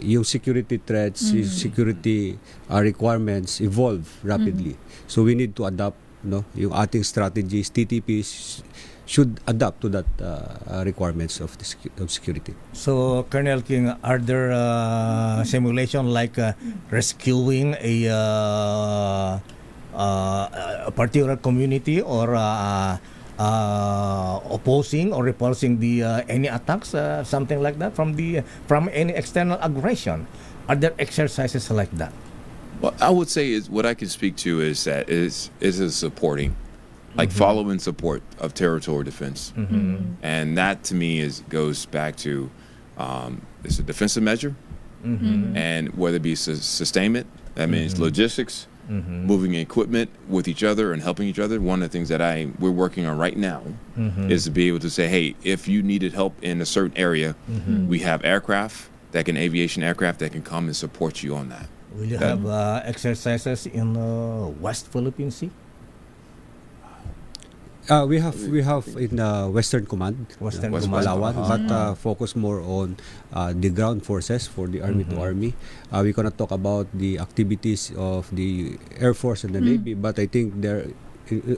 yung security threats, yung security requirements evolve rapidly. So we need to adapt yung ating strategies, TTPs should adapt to that requirements of security. So, Colonel King, are there simulation like rescuing a particular community or opposing or repulsing the any attacks, something like that from any external aggression? Are there exercises like that? Well, I would say is what I can speak to is that is a supporting, like following support of territorial defense, and that to me goes back to it's a defensive measure, and whether it be sustainment, that means logistics, moving equipment with each other and helping each other. One of the things that we're working on right now is to be able to say, hey, if you needed help in a certain area, we have aviation aircraft that can come and support you on that. Will you have exercises in West Philippine Sea? We have in Western Command, Western Command. Palawan, but focus more on the ground forces for the Army to Army. We cannot talk about the activities of the Air Force and the Navy, but I think they're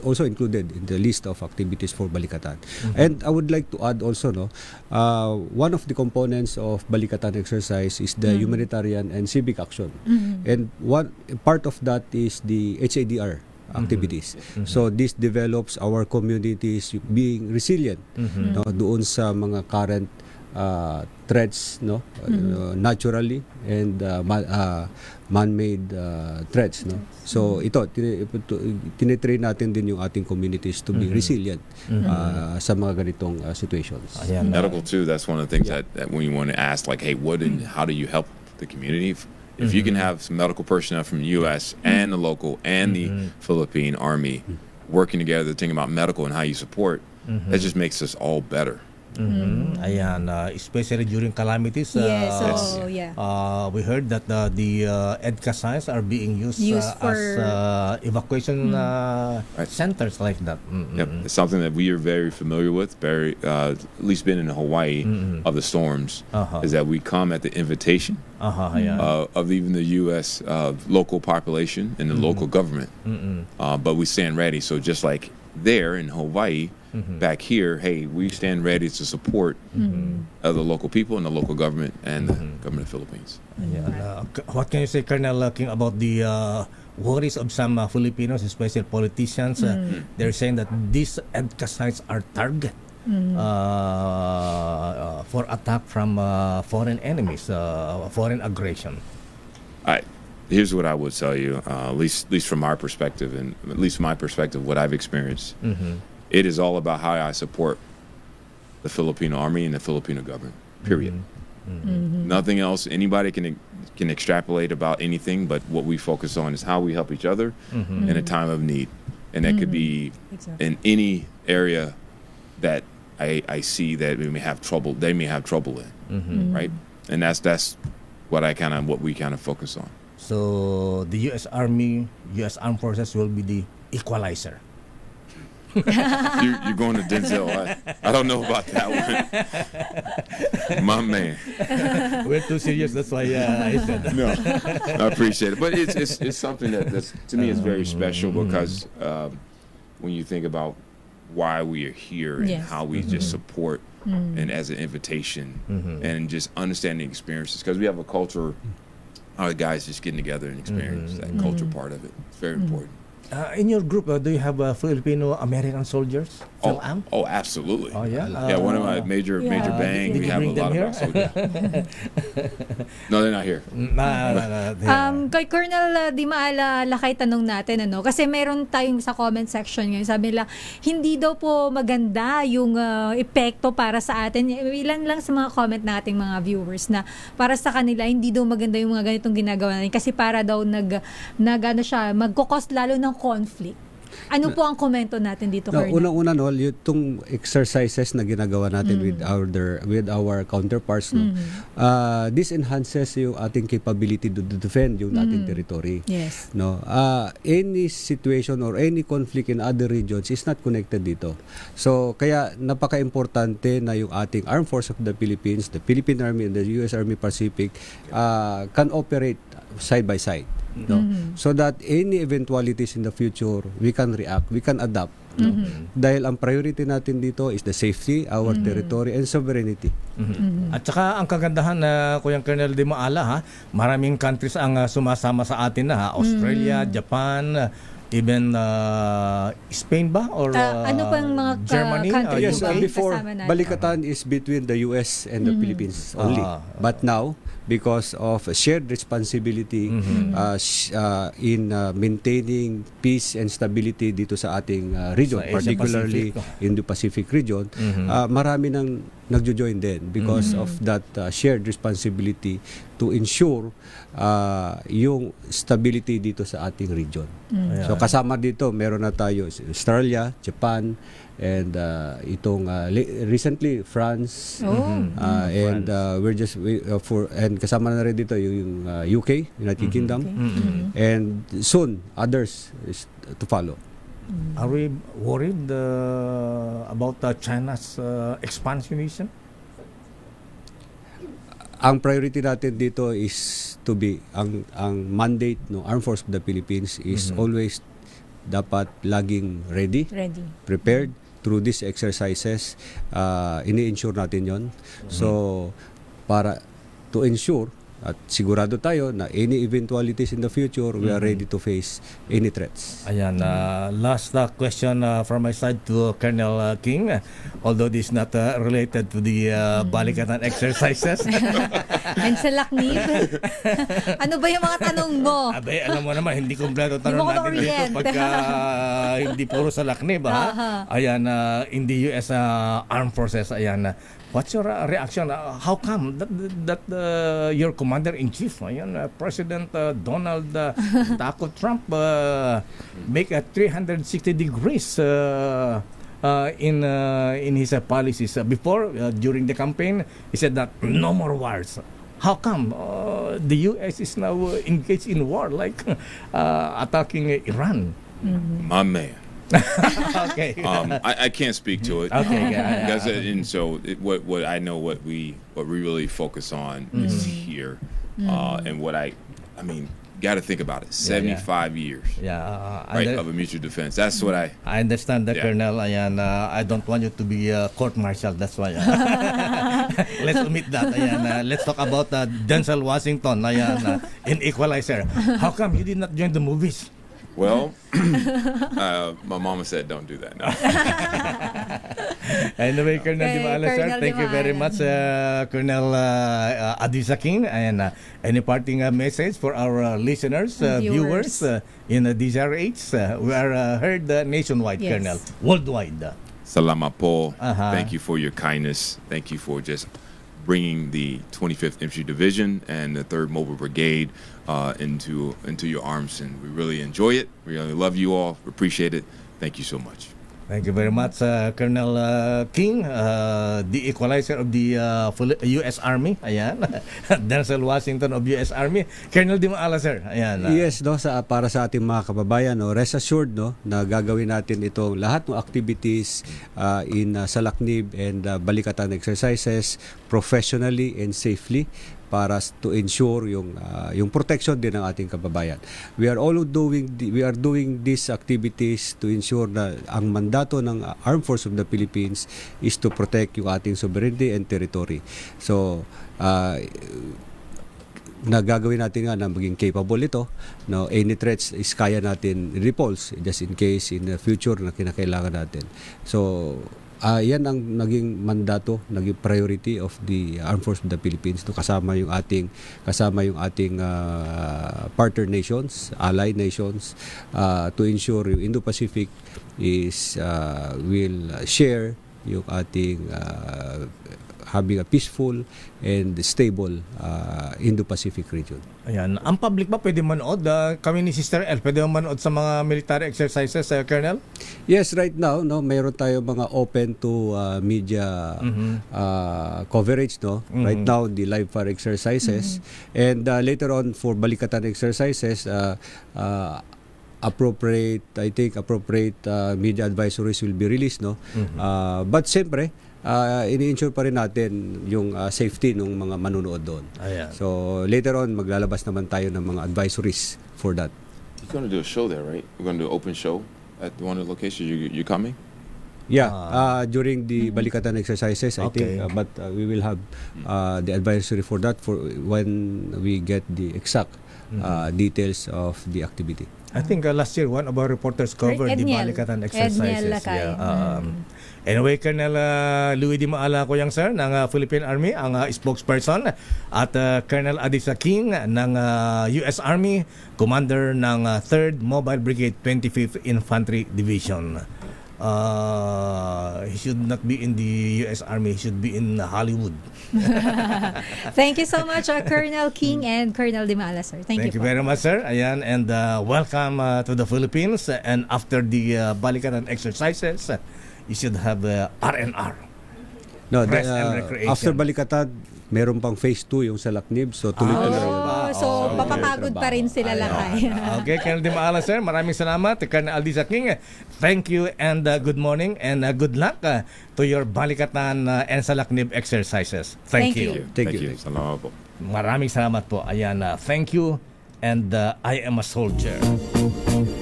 also included in the list of activities for Balikatan. And I would like to add also, one of the components of Balikatan exercise is the humanitarian and civic action. And one part of that is the HADR activities. So this develops our communities being resilient doon sa mga current threats, naturally and man-made threats. So ito, tinitrain natin din yung ating communities to be resilient sa mga ganitong situations. Medical too, that's one of the things that when you want to ask, like, hey, how do you help the community? If you can have some medical personnel from the U.S. and the local and the Philippine Army working together, thinking about medical and how you support, that just makes us all better. Ayan, especially during calamities. We heard that the EDCA signs are being used for as evacuation centers like that. Yep, it's something that we are very familiar with. At least been in Hawaii of the storms, is that we come at the invitation of even the U.S. Local population and the local government, but we stand ready. So just like there in Hawaii. Back here, hey, we stand ready to support the local people and the local government and the government of the Philippines. What can you say, Colonel King, about the worries of some Filipinos, especially politicians? They're saying that these EDCA sites are target for attack from foreign enemies, foreign aggression. Here's what I would tell you, at least from our perspective, and at least my perspective, what I've experienced. It is all about how I support the Filipino Army and the Filipino government, period. Nothing else. Anybody can extrapolate about anything, but what we focus on is how we help each other in a time of need. And that could be in any area that I see that they may have trouble in, right? And that's what we kind of focus on. So the U.S. Army, U.S. Armed Forces will be the equalizer. You're going to Denzel. I don't know about that one. My man. We're too serious. That's why I said that. No, I appreciate it. But it's something that's to me is very special because when you think about why we are here and how we just support and as an invitation and just understanding experiences, because we have a culture, our guys just getting together and experience that culture part of it. It's very important. In your group, do you have Filipino American soldiers? Oh, absolutely. Oh, yeah? One of my major bang. We have a lot of our soldiers. No, they're not here. Kay Colonel Di Maalakay tanong natin, kasi meron tayong sa comment section ngayon, sabi nila, hindi daw po maganda yung epekto para sa atin. Ilan lang sa mga comment nating mga viewers na para sa kanila, hindi daw maganda yung mga ganitong ginagawa natin kasi para daw magkukos lalo ng conflict. Ano po ang komento natin dito, Colonel? Unang-una, itong exercises na ginagawa natin with our counterparts, this enhances yung ating capability to defend yung ating territory. Yes. Any situation or any conflict in other regions is not connected dito. So, kaya napaka-importante na yung ating Armed Force of the Philippines, the Philippine Army and the U.S. Army Pacific can operate side by side. So that any eventualities in the future, we can react, we can adapt. Dahil ang priority natin dito is the safety, our territory, and sovereignty. At saka ang kagandahan na Kuyang Colonel Di Maala, maraming countries ang sumasama sa atin na Australia, Japan, even Spain ba? Or ano pang mga Germany? Yes, before, Balikatan is between the US and the Philippines only. But now, because of shared responsibility in maintaining peace and stability dito sa ating region, Sa Asia particularly Pacific. Indo-Pacific region. Marami nang nagjo-join din because of that shared responsibility to ensure yung stability dito sa ating region. So kasama dito, meron na tayo Australia, Japan, and recently France, and we're just and kasama na rin dito yung UK, United Kingdom, and soon others is to follow. Are we worried about China's expansionism? Ang priority natin dito is to be ang mandate no Armed Forces of the Philippines is always dapat laging ready, prepared through these exercises. Ini-ensure natin 'yon. So para to ensure at sigurado tayo na any eventualities in the future, we are ready to face any threats. Ayan, last question from my side to Colonel King. Although this is not related to the balikatan exercises. And sa laknib? Ano ba yung mga tanong mo? Abay, alam mo naman, hindi kompleto tanong Hindi mo ko natin dito na-orient. pagka hindi puro sa laknib, ha? Ayan, in the US Armed Forces, ayan, what's your reaction? How come that your commander-in-chief, President Donald Taco Trump, make a 360 degrees in his policies? Before, during the campaign, he said that no more wars. How come the U.S. is now engaged in war, like attacking Iran? My man. Okay. I can't speak to it. Okay. Yeah. Because and so what I know what we really focus on is here, and what I mean. Got to think about it. 75 years, right, of a mutual defense. That's what I understand that, Colonel. Ayan, I don't want you to be court-martialed. That's why. Let's omit that. Ayan, let's talk about Denzel Washington. Ayan, in Equalizer. How come you did not join the movies? Well, my mama said don't do that. No. Anyway, Colonel Okay, Dimala, sir, Colonel thank you very Dimala. much, Colonel Adisa King. And any parting message for our listeners, viewers in DZRH? We are heard nationwide, Yes. Colonel, worldwide. Salamat po. Thank you for your kindness. Thank you for just bringing the 25th Infantry Division and the 3rd Mobile Brigade into your arms, and we really enjoy it. We really love you all. We appreciate it. Thank you so much. Thank you very much, Colonel King, the Equalizer of the U.S. Army. Ayan. Denzel Washington of U.S. Army. Colonel Dimala, sir. Ayan. Yes, no, para sa ating mga kababayan, no, rest assured, no, na gagawin natin itong lahat ng activities in Salaknib and balikatan exercises professionally and safely para to ensure yung protection din ng ating kababayan. We are doing these activities to ensure na ang mandato ng Armed Forces of the Philippines is to protect yung ating sovereignty and territory. So nagagawin natin nga na maging capable ito, no, any threats is kaya natin repulse just in case in the future na kinakailangan natin. So yan ang naging mandato, naging priority of the Armed Forces of the Philippines, to kasama yung ating partner nations, allied nations, to ensure yung Indo-Pacific is will share yung ating having a peaceful and stable Indo-Pacific region. Ayan. Ang public ba pwede manood? Kami ni Sister El, pwede manood sa mga military exercises, Colonel? Yes, right now, no, mayroon tayo mga open to media coverage, no. Right now, the live fire exercises, and later on for balikatan exercises, appropriate media advisories will be released, no. But siyempre, ini-ensure pa rin natin yung safety ng mga manunood doon. Ayan. So later on maglalabas naman tayo ng mga advisories for that. You're going to do a show there, right? We're going to do an open show at one of the locations. You coming? Yeah, during the balikatan exercises, I think, but we will have the advisory for that for when we get the exact details of the activity. I think last year one of our reporters covered the Edniel. balikatan exercises. Edniel Lakay. Anyway, Colonel Louis Di Maala ko yang sir ng Philippine Army, ang spokesperson, at Colonel Adisa King ng US Army, Commander ng 3rd Mobile Brigade 25th Infantry Division. He should not be in the US Army, he should be in Hollywood. Thank you so much, Colonel King and Colonel Di Maala, sir. Thank you po. very much, sir. Ayan, and welcome to the Philippines. And after the Balikatan exercises, you should have R&R. No, Rest and recreation. after Balikatan, meron pang phase 2 yung sa Laknib. So tuloy-tuloy. So, papapagod pa rin sila lakay. Okay, Colonel Di Maala, sir. Maraming salamat. Colonel Aldisa King, thank you and good morning and good luck to your Balikatan and sa Laknib exercises. Thank you. Thank you. Salamat po. Maraming salamat po. Ayan, thank you and I am a soldier.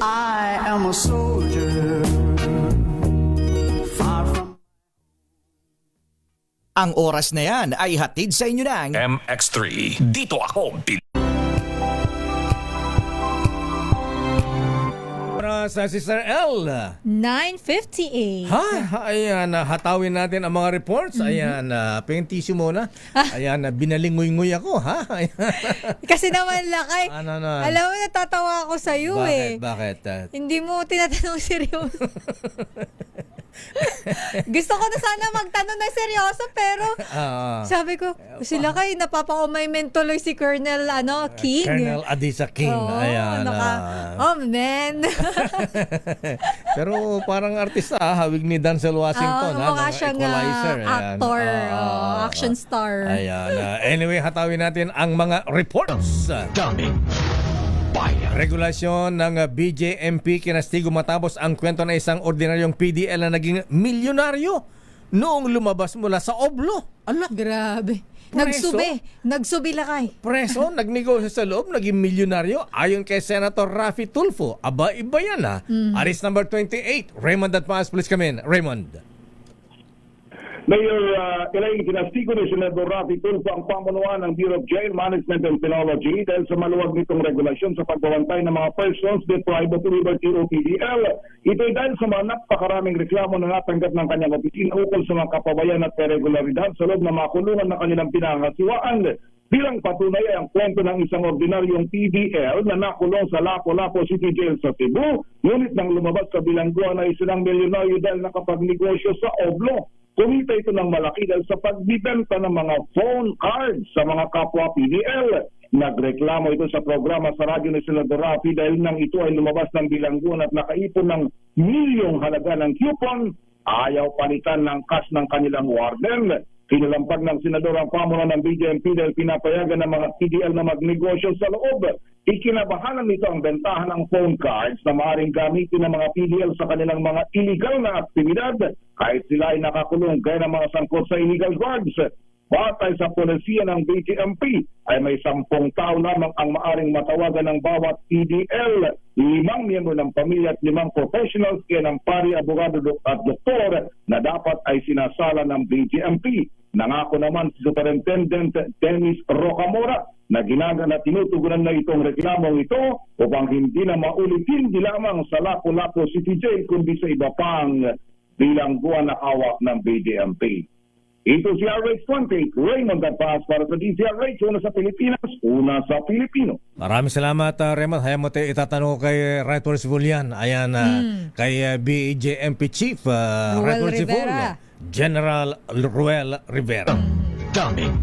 I am a soldier. Far from Ang oras na yan ay hatid sa inyo ng MX3. Dito ako, Para sa Sister L. 9:58. Ayan, hatawin natin ang mga reports. Ayan, pentisyo muna. Ayan, binalingoy-ngoy ako, ha? Kasi naman lakay. Ano na? Alam mo, natatawa ako sa iyo eh. Bakit? Hindi mo tinatanong seryoso. Gusto ko na sana magtanong ng seryoso pero sabi ko, sila kay napapa-umayment tuloy si Colonel King. Colonel Adisa King. Ayan. Oh man. Pero parang artista, hawig ni Denzel Washington. Mukha siyang actor, action star. Ayan. Anyway, hatawin natin ang mga reports. Daming bayan. Regulasyon ng BJMP kinastigo matapos ang kwento na isang ordinaryong PDL na naging milyonaryo noong lumabas mula sa Oblo. Ala, grabe. Preso? Nagsubi lakay. Preso, nagnegosyo sa loob, naging milyonaryo ayon kay Senator Raffy Tulfo. Aba, iba yan ha. Arrest number 28. Raymond at Paas, please come in. Raymond. Mayor Elaine, kinastigo ni Senador Raffy Tulfo ang pamunuan ng Bureau of Jail Management and Penology dahil sa maluwag nitong regulasyon sa pagbabantay ng mga persons deprived of liberty o PDL. Ito'y dahil sa mga napakaraming reklamo na natanggap ng kanyang opisina ukol sa mga kapabayan at irregularidad sa loob ng mga kulungan na kanilang pinangasiwaan. Bilang patunay ang kwento ng isang ordinaryong PDL na nakulong sa Lapu-Lapu City Jail sa Cebu, ngunit nang lumabas sa bilangguan na isang milyonaryo dahil nakapagnegosyo sa Oblo. Kumita ito ng malaki dahil sa pagbibenta ng mga phone cards sa mga kapwa PDL. Nagreklamo ito sa programa sa radyo ni Senador Raffy dahil nang ito ay lumabas ng bilangguan at nakaipon ng milyong halaga ng coupon, ayaw palitan ng cash ng kanilang warden. Kinalampag ng senador ang pamunuan ng BJMP dahil pinapayagan ng mga PDL na magnegosyo sa loob. Ikinabahanan nito ang bentahan ng phone cards na maaaring gamitin ng mga PDL sa kanilang mga illegal na aktibidad kahit sila ay nakakulong gaya ng mga sangkot sa illegal drugs. Batay sa polisiya ng BJMP ay may 10 tao lamang ang maaring matawagan ng bawat PDL, 5 miyembro ng pamilya at 5 professionals kaya ng pari, abogado at doktor na dapat ay sinasala ng BJMP. Nangako naman si Superintendent Dennis Rocamora na tinutugunan na itong reklamong ito upang hindi na maulit hindi lamang sa Lapu-Lapu City Jail kundi sa iba pang bilangguan na hawak ng BJMP. Ito si RH28, Raymond Darpas para sa DZRH, una sa Pilipinas, una sa Pilipino. Maraming salamat, Raymond. Hayaan mo tayo itatanong kay Right Civilian. Ayan, kay BJMP Chief, Right Civilian, General Ruel Rivera. Daming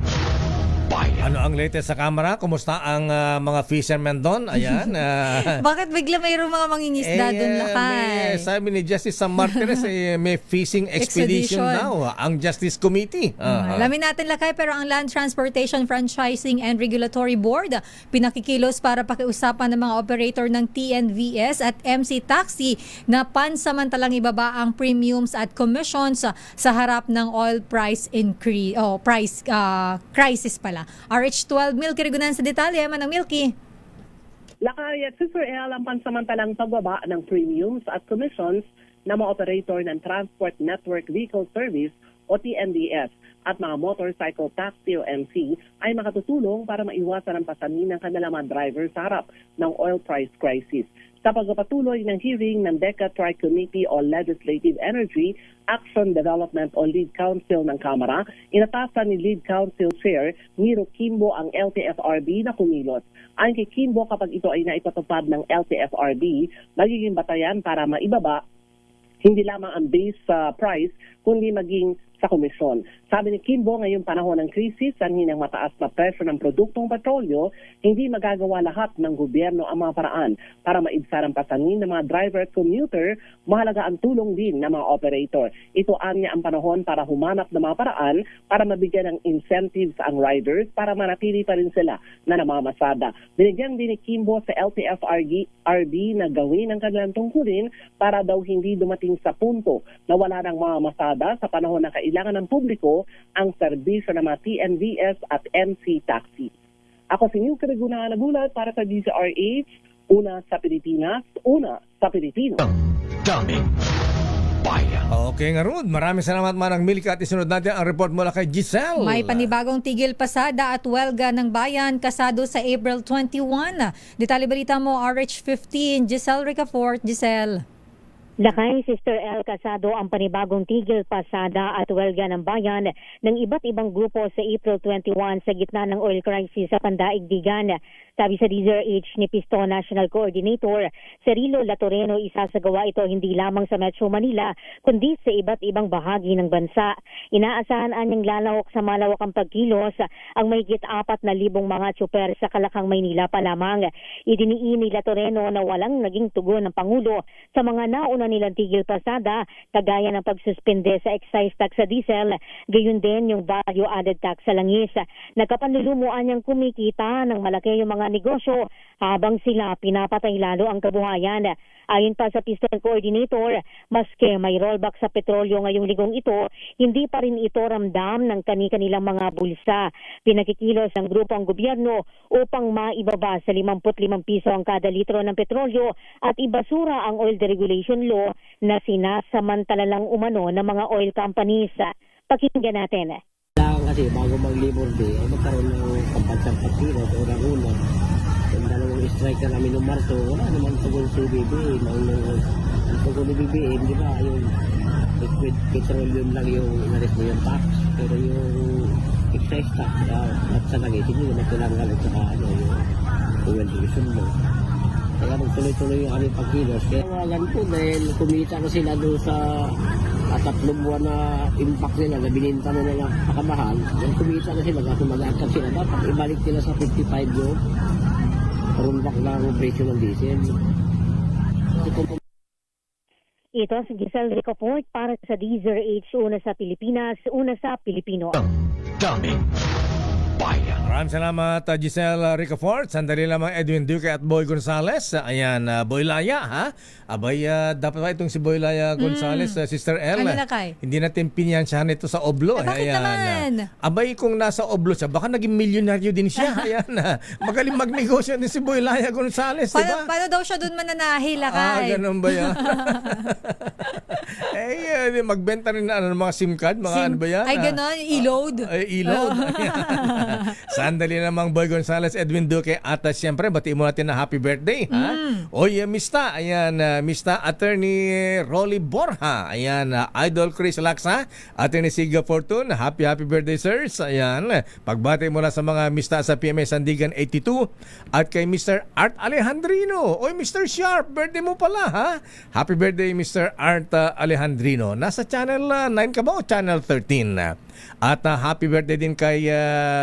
bayan. Ano ang latest sa kamera? Kumusta ang mga fishermen doon? Ayan. Bakit bigla mayroong mga mangingisda doon lakay? Sabi ni Justice Sam Martinez, may fishing expedition daw ang Justice Committee. Alamin natin lakay, pero ang Land Transportation Franchising and Regulatory Board pinakikilos para pakiusapan ng mga operator ng TNVS at MC Taxi na pansamantalang ibaba ang premiums at commissions sa harap ng oil price increase crisis pala. RH12 Milky Rigunan sa detalye. Manang Milky. Lakay at Sister L ang pansamantalang pagbaba ng premiums at commissions ng mga operator ng Transport Network Vehicle Service o TNVS at mga motorcycle taxi o MC ay makatutulong para maiwasan ang pasanin ng kanilang mga driver sa harap ng oil price crisis. Sa pagpapatuloy ng hearing ng DECA Tri-Committee on Legislative Energy Action Development o Lead Counsel ng Kamara, inatasan ni Lead Counsel Chair Miro Kimbo ang LTFRB na kumilos. Ayon kay Kimbo, kapag ito ay naipatupad ng LTFRB, magiging batayan para maibaba hindi lamang ang base price, kundi maging sa komisyon. Sabi ni Kimbo, ngayong panahon ng krisis, sanhin ng mataas na presyo ng produktong petrolyo, hindi magagawa lahat ng gobyerno ang mga paraan para maibsan ang pasanin ng mga driver at commuter, mahalaga ang tulong din ng mga operator. Ito anya ang panahon para humanap ng mga paraan para mabigyan ng incentives ang riders para manatili pa rin sila na namamasada. Binigyan din ni Kimbo sa LTFRB na gawin ang kanilang tungkulin para daw hindi dumating sa punto na wala ng mga masada sa panahon na kailangan ng publiko ang serbisyo ng mga TNVS at MC Taxi. Ako si New Cariguna nagulat para sa DZRH, una sa Pilipinas, una sa Pilipino. Daming bayan. Okay nga Rod, maraming salamat Manang Milka at isunod natin ang report mula kay Giselle. May panibagong tigil pasada at welga ng bayan kasado sa April 21. Detalye balita mo, RH15, Giselle Ricafort. Giselle. Lakay Sister El kasado ang panibagong tigil pasada at welga ng bayan ng iba't ibang grupo sa April 21 sa gitna ng oil crisis sa Pandaigdigan. Sabi sa DZRH ni Pisto National Coordinator Cirilo Latoreno, isasagawa ito hindi lamang sa Metro Manila kundi sa iba't ibang bahagi ng bansa. Inaasahan anyang lalawak sa malawakang pagkilos ang mahigit 4,000 mga tsuper sa Kalakang Maynila pa lamang. Idiniin ni Latoreno na walang naging tugon ng Pangulo sa mga nauna nilang tigil pasada, kagaya ng pagsuspende sa excise tax sa diesel, gayon din yung value added tax sa langis. Nagkapanlulumuan niyang kumikita ng malaki yung mga negosyo habang sila pinapatay lalo ang kabuhayan. Ayon pa sa Piston Coordinator, maski may rollback sa petrolyo ngayong linggong ito, hindi pa rin ito ramdam ng kani-kanilang mga bulsa. Pinakikilos ng grupo ang gobyerno upang maibaba sa 55 piso ang kada litro ng petrolyo at ibasura ang oil deregulation law na sinasamantala lang umano ng mga oil companies. Pakinggan natin. Kasi bago mag-Labor Day, ay magkaroon ng kampansang pagkilos o una. Yung dalawang strike na namin ng Marso, wala naman tugon si BBM. Ang tugon ni BBM, di ba, yung liquid petroleum lang yung inalis na yung tax. Pero yung excise tax at sa langit, hindi naman kailangan at saka yung oil division mo. Kaya magtuloy-tuloy yung aming pagkilos. Kaya wagan po dahil kumita na sila doon sa 3 buwan na impact nila na bininta na nila pakamahal. Dahil kumita na sila kasi mag-aatag sila. Dapat ibalik nila sa 55 yung rollback na ang presyo ng diesel. Ito si Giselle Ricafort para sa DZRH, una sa Pilipinas, una sa Pilipino. Daming bayan. Maraming salamat Giselle Ricafort. Sandali lamang Edwin Duque at Boy Gonzales. Ayan, Boy Laya ha. Abay, dapat ba itong si Boy Laya Gonzales, Sister El? Ano na kay? Hindi natin pinyansyahan ito sa Oblo. Bakit naman? Abay, kung nasa Oblo siya, baka naging milyonaryo din siya. Ayan, magaling magnegosyo din si Boy Laya Gonzales, diba? Paano daw siya doon mananahil, Lakay? Ganun ba yan? Magbenta rin na ng mga SIM card, mga ano ba yan? Ay, gano'n, e-load. E-load. Sandali namang Boy Gonzales, Edwin Duque at siyempre batiin mo natin na happy birthday ha. Oy, Mista, ayan, Mista Attorney Rolly Borja, ayan, Idol Chris Laksa, Attorney Siga Fortune, happy birthday sirs. Ayan, pagbati mo na sa mga Mista sa PMA Sandigan 82 at kay Mr. Art Alejandrino. Oy, Mr. Sharp, birthday mo pala ha. Happy birthday Mr. Art Alejandrino. Nasa channel 9 ka ba o channel 13? At happy birthday din kay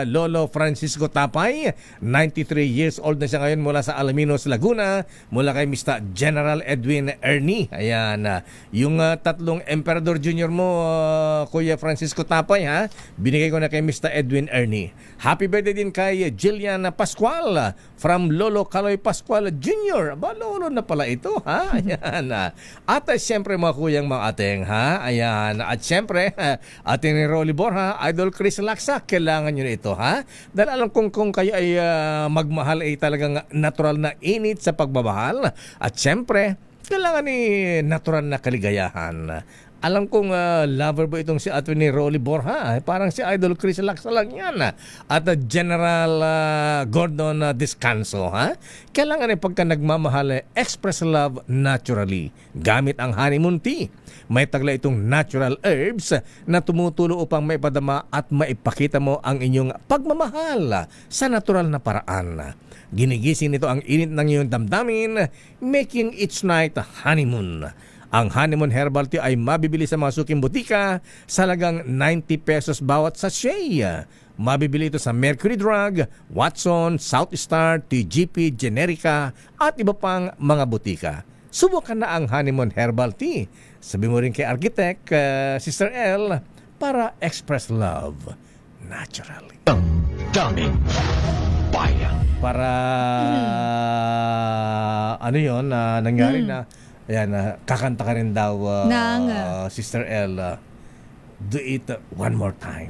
Lolo Francisco Tapay, 93 years old na siya ngayon, mula sa Alaminos, Laguna, mula kay Mr. General Edwin Ernie. Ayan, yung tatlong Emperador Junior mo, Kuya Francisco Tapay ha, binigay ko na kay Mr. Edwin Ernie. Happy birthday din kay Jillian Pascual from Lolo Caloy Pascual Jr. Aba, lolo na pala ito ha. Ayan, at siyempre mga kuyang mga ateng ha. Ayan, at siyempre ating ni Rolly Borja, Idol Chris Laksa, kailangan nyo na ito ha. Dahil alam kong kung kayo ay magmahal ay talagang natural na init sa pagmamahal. At siyempre, kailangan ni natural na kaligayahan. Alam kong lover ba itong si Atty. Rolly Borja. Parang si Idol Chris Lacsa lang yan. At General Gordon Descanso. Kailangan ay pagka nagmamahal, express love naturally. Gamit ang honeymoon tea. May tagla itong natural herbs na tumutulong upang maipadama at maipakita mo ang inyong pagmamahal sa natural na paraan. Ginigising nito ang init ng iyong damdamin, making each night honeymoon. Ang honeymoon herbal tea ay mabibili sa mga suking butika sa halagang 90 pesos bawat sachet. Mabibili ito sa Mercury Drug, Watson, South Star, TGP, Generica at iba pang mga butika. Subukan na ang honeymoon herbal tea. Sabi mo rin kay Architect, Sister L, para express love naturally. Daming bayan. Para ano yun, nangyari na. Ayan, kakanta ka rin daw, Sister L. Do it one more time.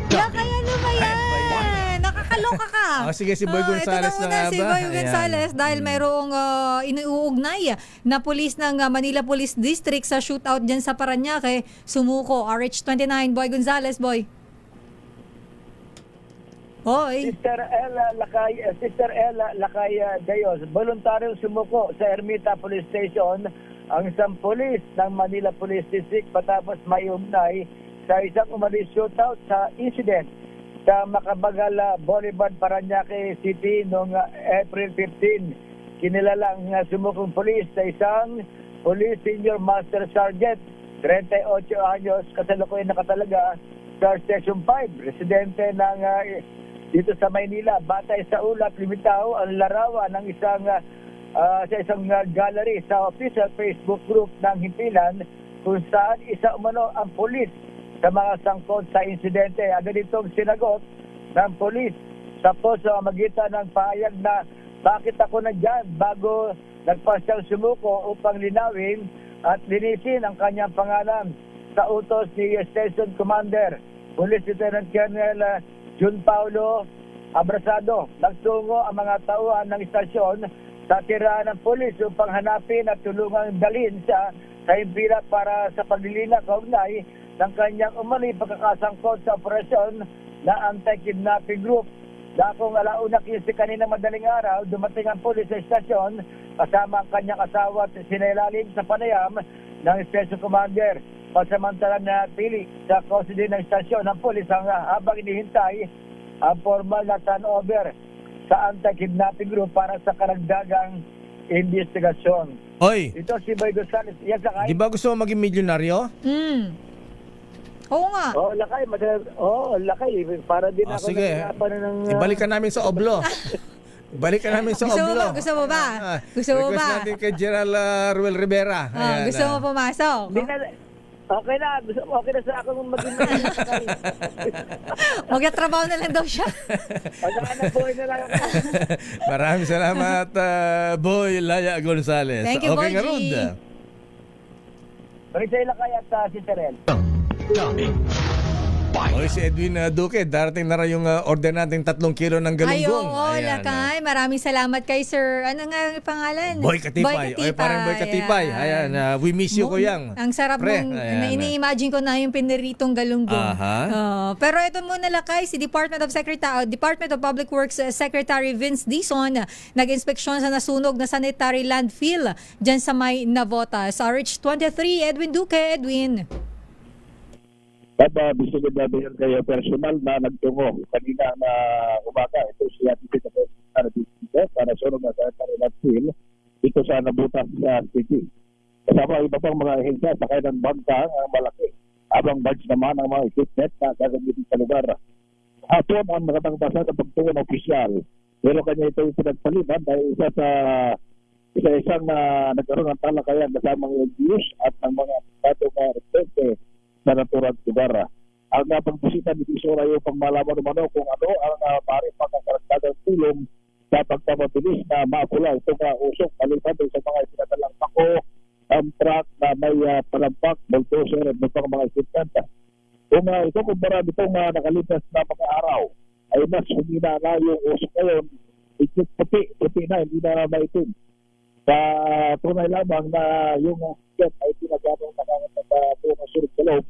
Kaya ano ba yan? Nakakaloka ka. Sige, si Boy Gonzales ito na nga ba? Si Boy Gonzales dahil mayroong inuugnay na pulis ng Manila Police District sa shootout dyan sa Parañaque. Sumuko, RH29. Boy Gonzales, Boy. Hoy. Sister Ella Lakay Dayos, voluntaryong sumuko sa Ermita Police Station ang isang pulis ng Manila Police District patapos maiugnay sa isang umalis shootout sa incident sa Macabagal Boulevard, Parañaque City noong April 15. Kinilalang sumukong pulis sa isang Police Senior Master Sergeant, 38 anyos, kasalukuyan nakatalaga sa Station 5, residente ng dito sa Maynila. Batay sa ulat, limitaw ang larawan ng sa isang gallery sa official Facebook group ng Himpilan kung saan isa umano ang pulis sa mga sangkot sa insidente. Agad itong sinagot ng pulis sa magitan ng pahayag na bakit ako nandyan bago nagpasyang sumuko upang linawin at linisin ang kanyang pangalan sa utos ni Station Commander Police Lieutenant Colonel Jun Paulo Abrasado. Nagtungo ang mga tauhan ng istasyon sa tirahan ng pulis upang hanapin at tulungang dalhin siya sa impila para sa paglilina kaugnay ng kanyang umano'y pagkakasangkot sa operasyon na anti-kidnapping group. Dakong 1:15 kanina madaling araw, dumating ang pulis sa istasyon kasama ang kanyang asawa at sinailalim sa panayam ng Station Commander. Pansamantalang napili sa custody ng istasyon ng pulis habang inihintay ang formal na turnover sa anti-kidnapping group para sa karagdagang investigasyon. Oy! Ito si Boy Gonzales. Yes, Lakay? Di ba gusto mo maging milyonaryo? Oo nga. Lakay. Lakay. Para din ako sige. Ibalikan namin sa Oblo. Balik ka namin sa Oblo. Gusto mo ba? Request natin kay General Ruel Rivera. Gusto mo pumasok? Okay na sa akin maging magtatrabaho na lang daw siya. Buhay na lang ako. Maraming salamat, Boy Laya Gonzales. Thank you, okay, Boy G. Pag-isay lang kaya at si Terel. Daming bayan. Oy, si Edwin Duque, darating na rin yung order nating 3 kilo ng galunggong. Ay, Lakay. Maraming salamat kay Sir. Ano nga ang pangalan? Boy Katipay. Oy, parang Boy Katipay. Ayan, we miss you, Kuyang. Ang sarap mong, ini-imagine ko na yung piniritong galunggong. Pero ito muna, Lakay, si Department of Public Works Secretary Vince Dizon nag-inspeksyon sa nasunog na sanitary landfill dyan sa may Navotas. RH23, Edwin Duque. Edwin. Gusto ko namin kayo personal na nagtungo kanina na umaga. Ito siya dito para sunod na sa landfill dito sa Nabutas City. Kasama iba pang mga ahensya sa kaya ng bangka ang malaki. Abang badge naman ang mga equipment na gagamitin sa lugar. Hapon ang nakatangbasan ng pagtungo ng opisyal. Pero kanya ito yung pinagpalitan dahil isa-isang nagkaroon ng talakayan kasama ng LGUs at ng mga batong residente sa naturang lugar. Ang pagbisita ni Tisora yung pangmalaman naman kung ano ang maaaring pagkakaragdagang tulong sa pagpapabilis na maapula itong usok kalipat sa mga itinadalang pako, truck na may palampak, bulldozer at mga equipment. Kung ito kumpara nitong nakalipas na mga araw ay mas humina na yung usok ngayon, puti na, hindi na maitim. Sa tunay lamang na yung skit ay pinagamang nakasunod sa loob,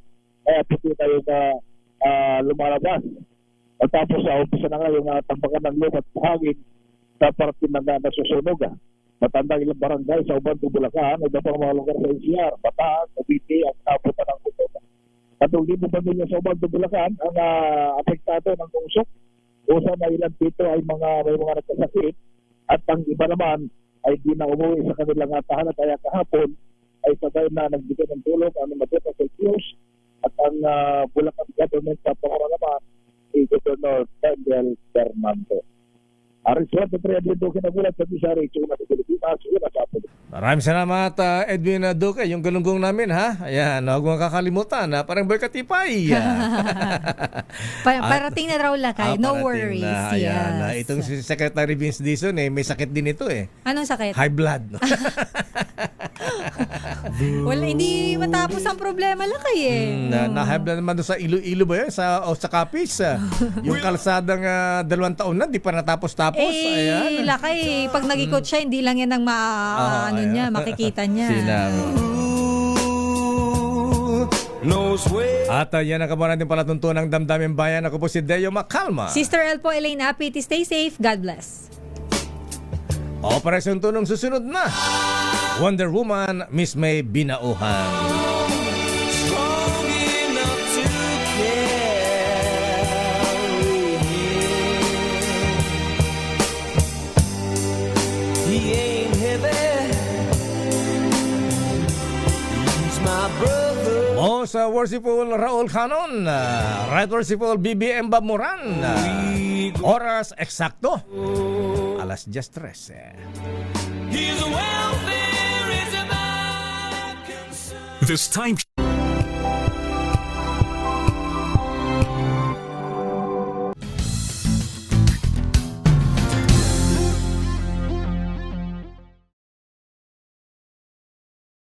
kaya puti tayo na lumalabas. At tapos sa umpisa na nga yung tambakan ng lumat sa hangin sa parte ng nasusunog. Matandang ilang barangay sa Uban, Bulacan, iba pang mga lugar sa NCR, Bataan, Cavite, ang napunta ng Bulacan. 3,000 pamilya sa Uban, Bulacan ang apektado ng usok. Usa na ilan dito ay may mga nagkasakit at ang iba naman ay di na umuwi sa kanilang tahanan. Kaya kahapon ay sabay na nagbigay ng tulong ang Madeta Celsius at ang Bulacan government sa pangalan naman si Governor Daniel Fernando. Ariswat at Red Duque nagulat sa Bisari, Chuna sa Pilipinas, una sa Apo. Maraming salamat, Edwin Duque, yung galunggong namin, ha? Ayan, huwag mong kakalimutan, ha? Parang boy katipay. Parating na raw lakay, no parating worries. Na, ayan, Yes. itong si Secretary Vince Dizon, may sakit din ito, eh. Anong sakit? High blood. Wala, hindi matapos ang problema lakay eh. Na-high blood naman doon sa Iloilo ba yun? Sa Capiz. Yung kalsadang 2 taon na, di pa natapos-tapos. Ayan. Lakay, pag nag-ikot siya, hindi lang yan ang makikita niya. At yan ang kabuhan natin palatuntunan ng Damdaming Bayan. Ako po si Deo Macalma. Sister El po, Elaine Apiti, stay safe. God bless. Operasyon Tunong susunod na. Wonder Woman, Miss May Binauhan. Most Worshipful Raul Canon, Right Worshipful BBM Bamuran. Oras eksakto, 13:13. This time